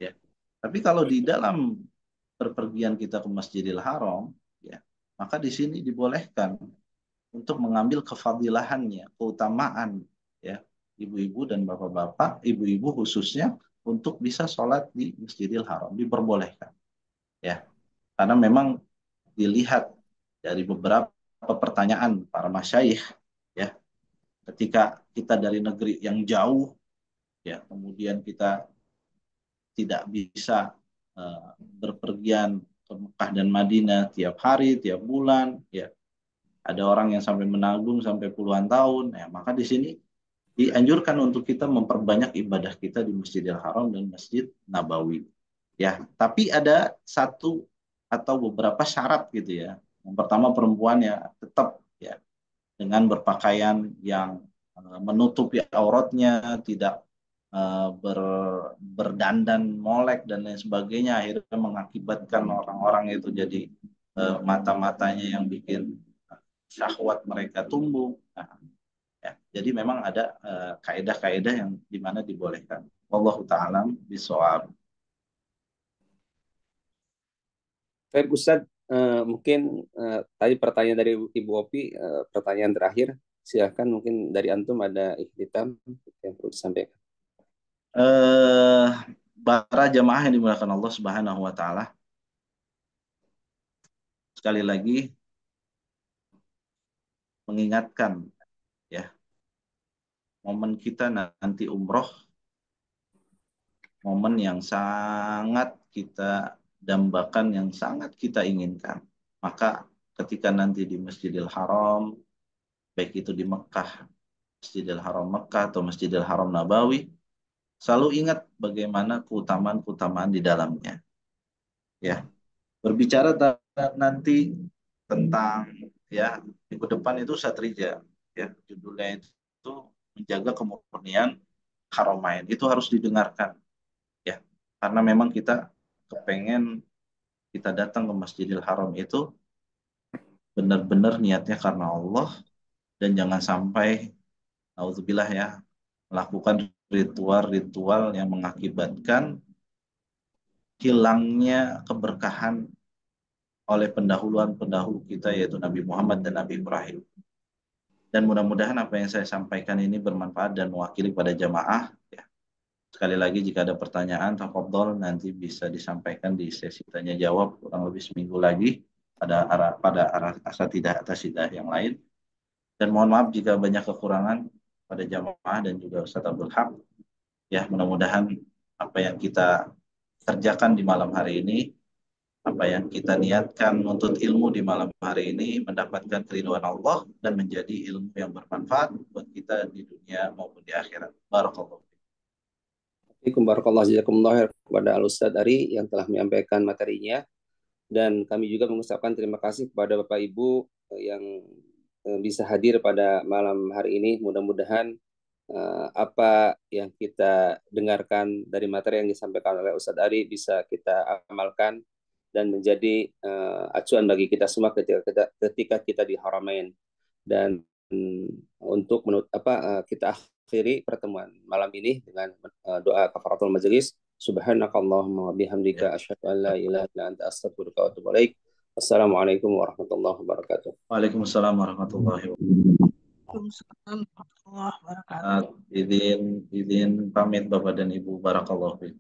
ya tapi kalau di dalam berpergian kita ke Masjidil Haram, ya maka di sini dibolehkan untuk mengambil kefadilahannya, keutamaan, ya ibu-ibu dan bapak-bapak, ibu-ibu khususnya untuk bisa sholat di Masjidil Haram diperbolehkan, ya karena memang dilihat dari beberapa pertanyaan para masyayikh, ya ketika kita dari negeri yang jauh, ya kemudian kita tidak bisa berpergian ke Mekah dan Madinah tiap hari, tiap bulan, ya ada orang yang sampai menabung sampai puluhan tahun, ya maka di sini dianjurkan untuk kita memperbanyak ibadah kita di Masjidil Haram dan Masjid Nabawi. Ya, tapi ada satu atau beberapa syarat gitu ya. Yang pertama, perempuan ya tetap ya dengan berpakaian yang menutupi auratnya, tidak berdandan molek dan lain sebagainya, akhirnya mengakibatkan orang-orang itu jadi mata-matanya yang bikin syahwat mereka tumbuh. Nah, ya, jadi memang ada kaedah-kaedah yang dimana dibolehkan. Wallahu ta'ala bishawab. Baik Ustadz, mungkin tadi pertanyaan dari Ibu Opi, pertanyaan terakhir. Silakan mungkin dari Antum ada ikhtitam yang perlu disampaikan. Para jamaah yang dimuliakan Allah Subhanahu wa taala. Sekali lagi mengingatkan ya, momen kita nanti umroh, momen yang sangat kita dambakan, yang sangat kita inginkan. Maka ketika nanti di Masjidil Haram, baik itu di Mekah, Masjidil Haram Mekah atau Masjidil Haram Nabawi, selalu ingat bagaimana keutamaan-keutamaan di dalamnya. Ya, berbicara nanti tentang ya minggu depan itu Satrija, ya judulnya itu menjaga kemurnian Haramain, itu harus didengarkan ya, karena memang kita kepengen kita datang ke Masjidil Haram itu benar-benar niatnya karena Allah, dan jangan sampai auzubillah ya melakukan ritual-ritual yang mengakibatkan hilangnya keberkahan oleh pendahuluan-pendahulu kita, yaitu Nabi Muhammad dan Nabi Ibrahim. Dan mudah-mudahan apa yang saya sampaikan ini bermanfaat dan mewakili pada jamaah. Ya. Sekali lagi jika ada pertanyaan, tafadhol nanti bisa disampaikan di sesi tanya jawab kurang lebih seminggu lagi pada arah asatidah yang lain. Dan mohon maaf jika banyak kekurangan pada jamaah dan juga Ustaz Abdul Haq. Ya, mudah-mudahan apa yang kita kerjakan di malam hari ini, apa yang kita niatkan untuk ilmu di malam hari ini mendapatkan keridhaan Allah dan menjadi ilmu yang bermanfaat buat kita di dunia maupun di akhirat. Barakallahu. Assalamualaikum warahmatullahi wabarakatuh kepada Al-Ustadz Ari yang telah menyampaikan materinya, dan kami juga mengucapkan terima kasih kepada Bapak Ibu yang bisa hadir pada malam hari ini. Mudah-mudahan apa yang kita dengarkan dari materi yang disampaikan oleh Ustadz Ari bisa kita amalkan dan menjadi acuan bagi kita semua ketika kita di Haramain. Dan untuk kita akhiri pertemuan malam ini dengan doa kafaratul majelis. Subhanakallahumma wa bihamdika asyhadu an la ilaha illa anta astaghfiruka wa atubu ilaik. Assalamualaikum warahmatullahi wabarakatuh. Waalaikumsalam warahmatullahi wabarakatuh. Izin pamit Bapak dan Ibu, barakallahu fiik.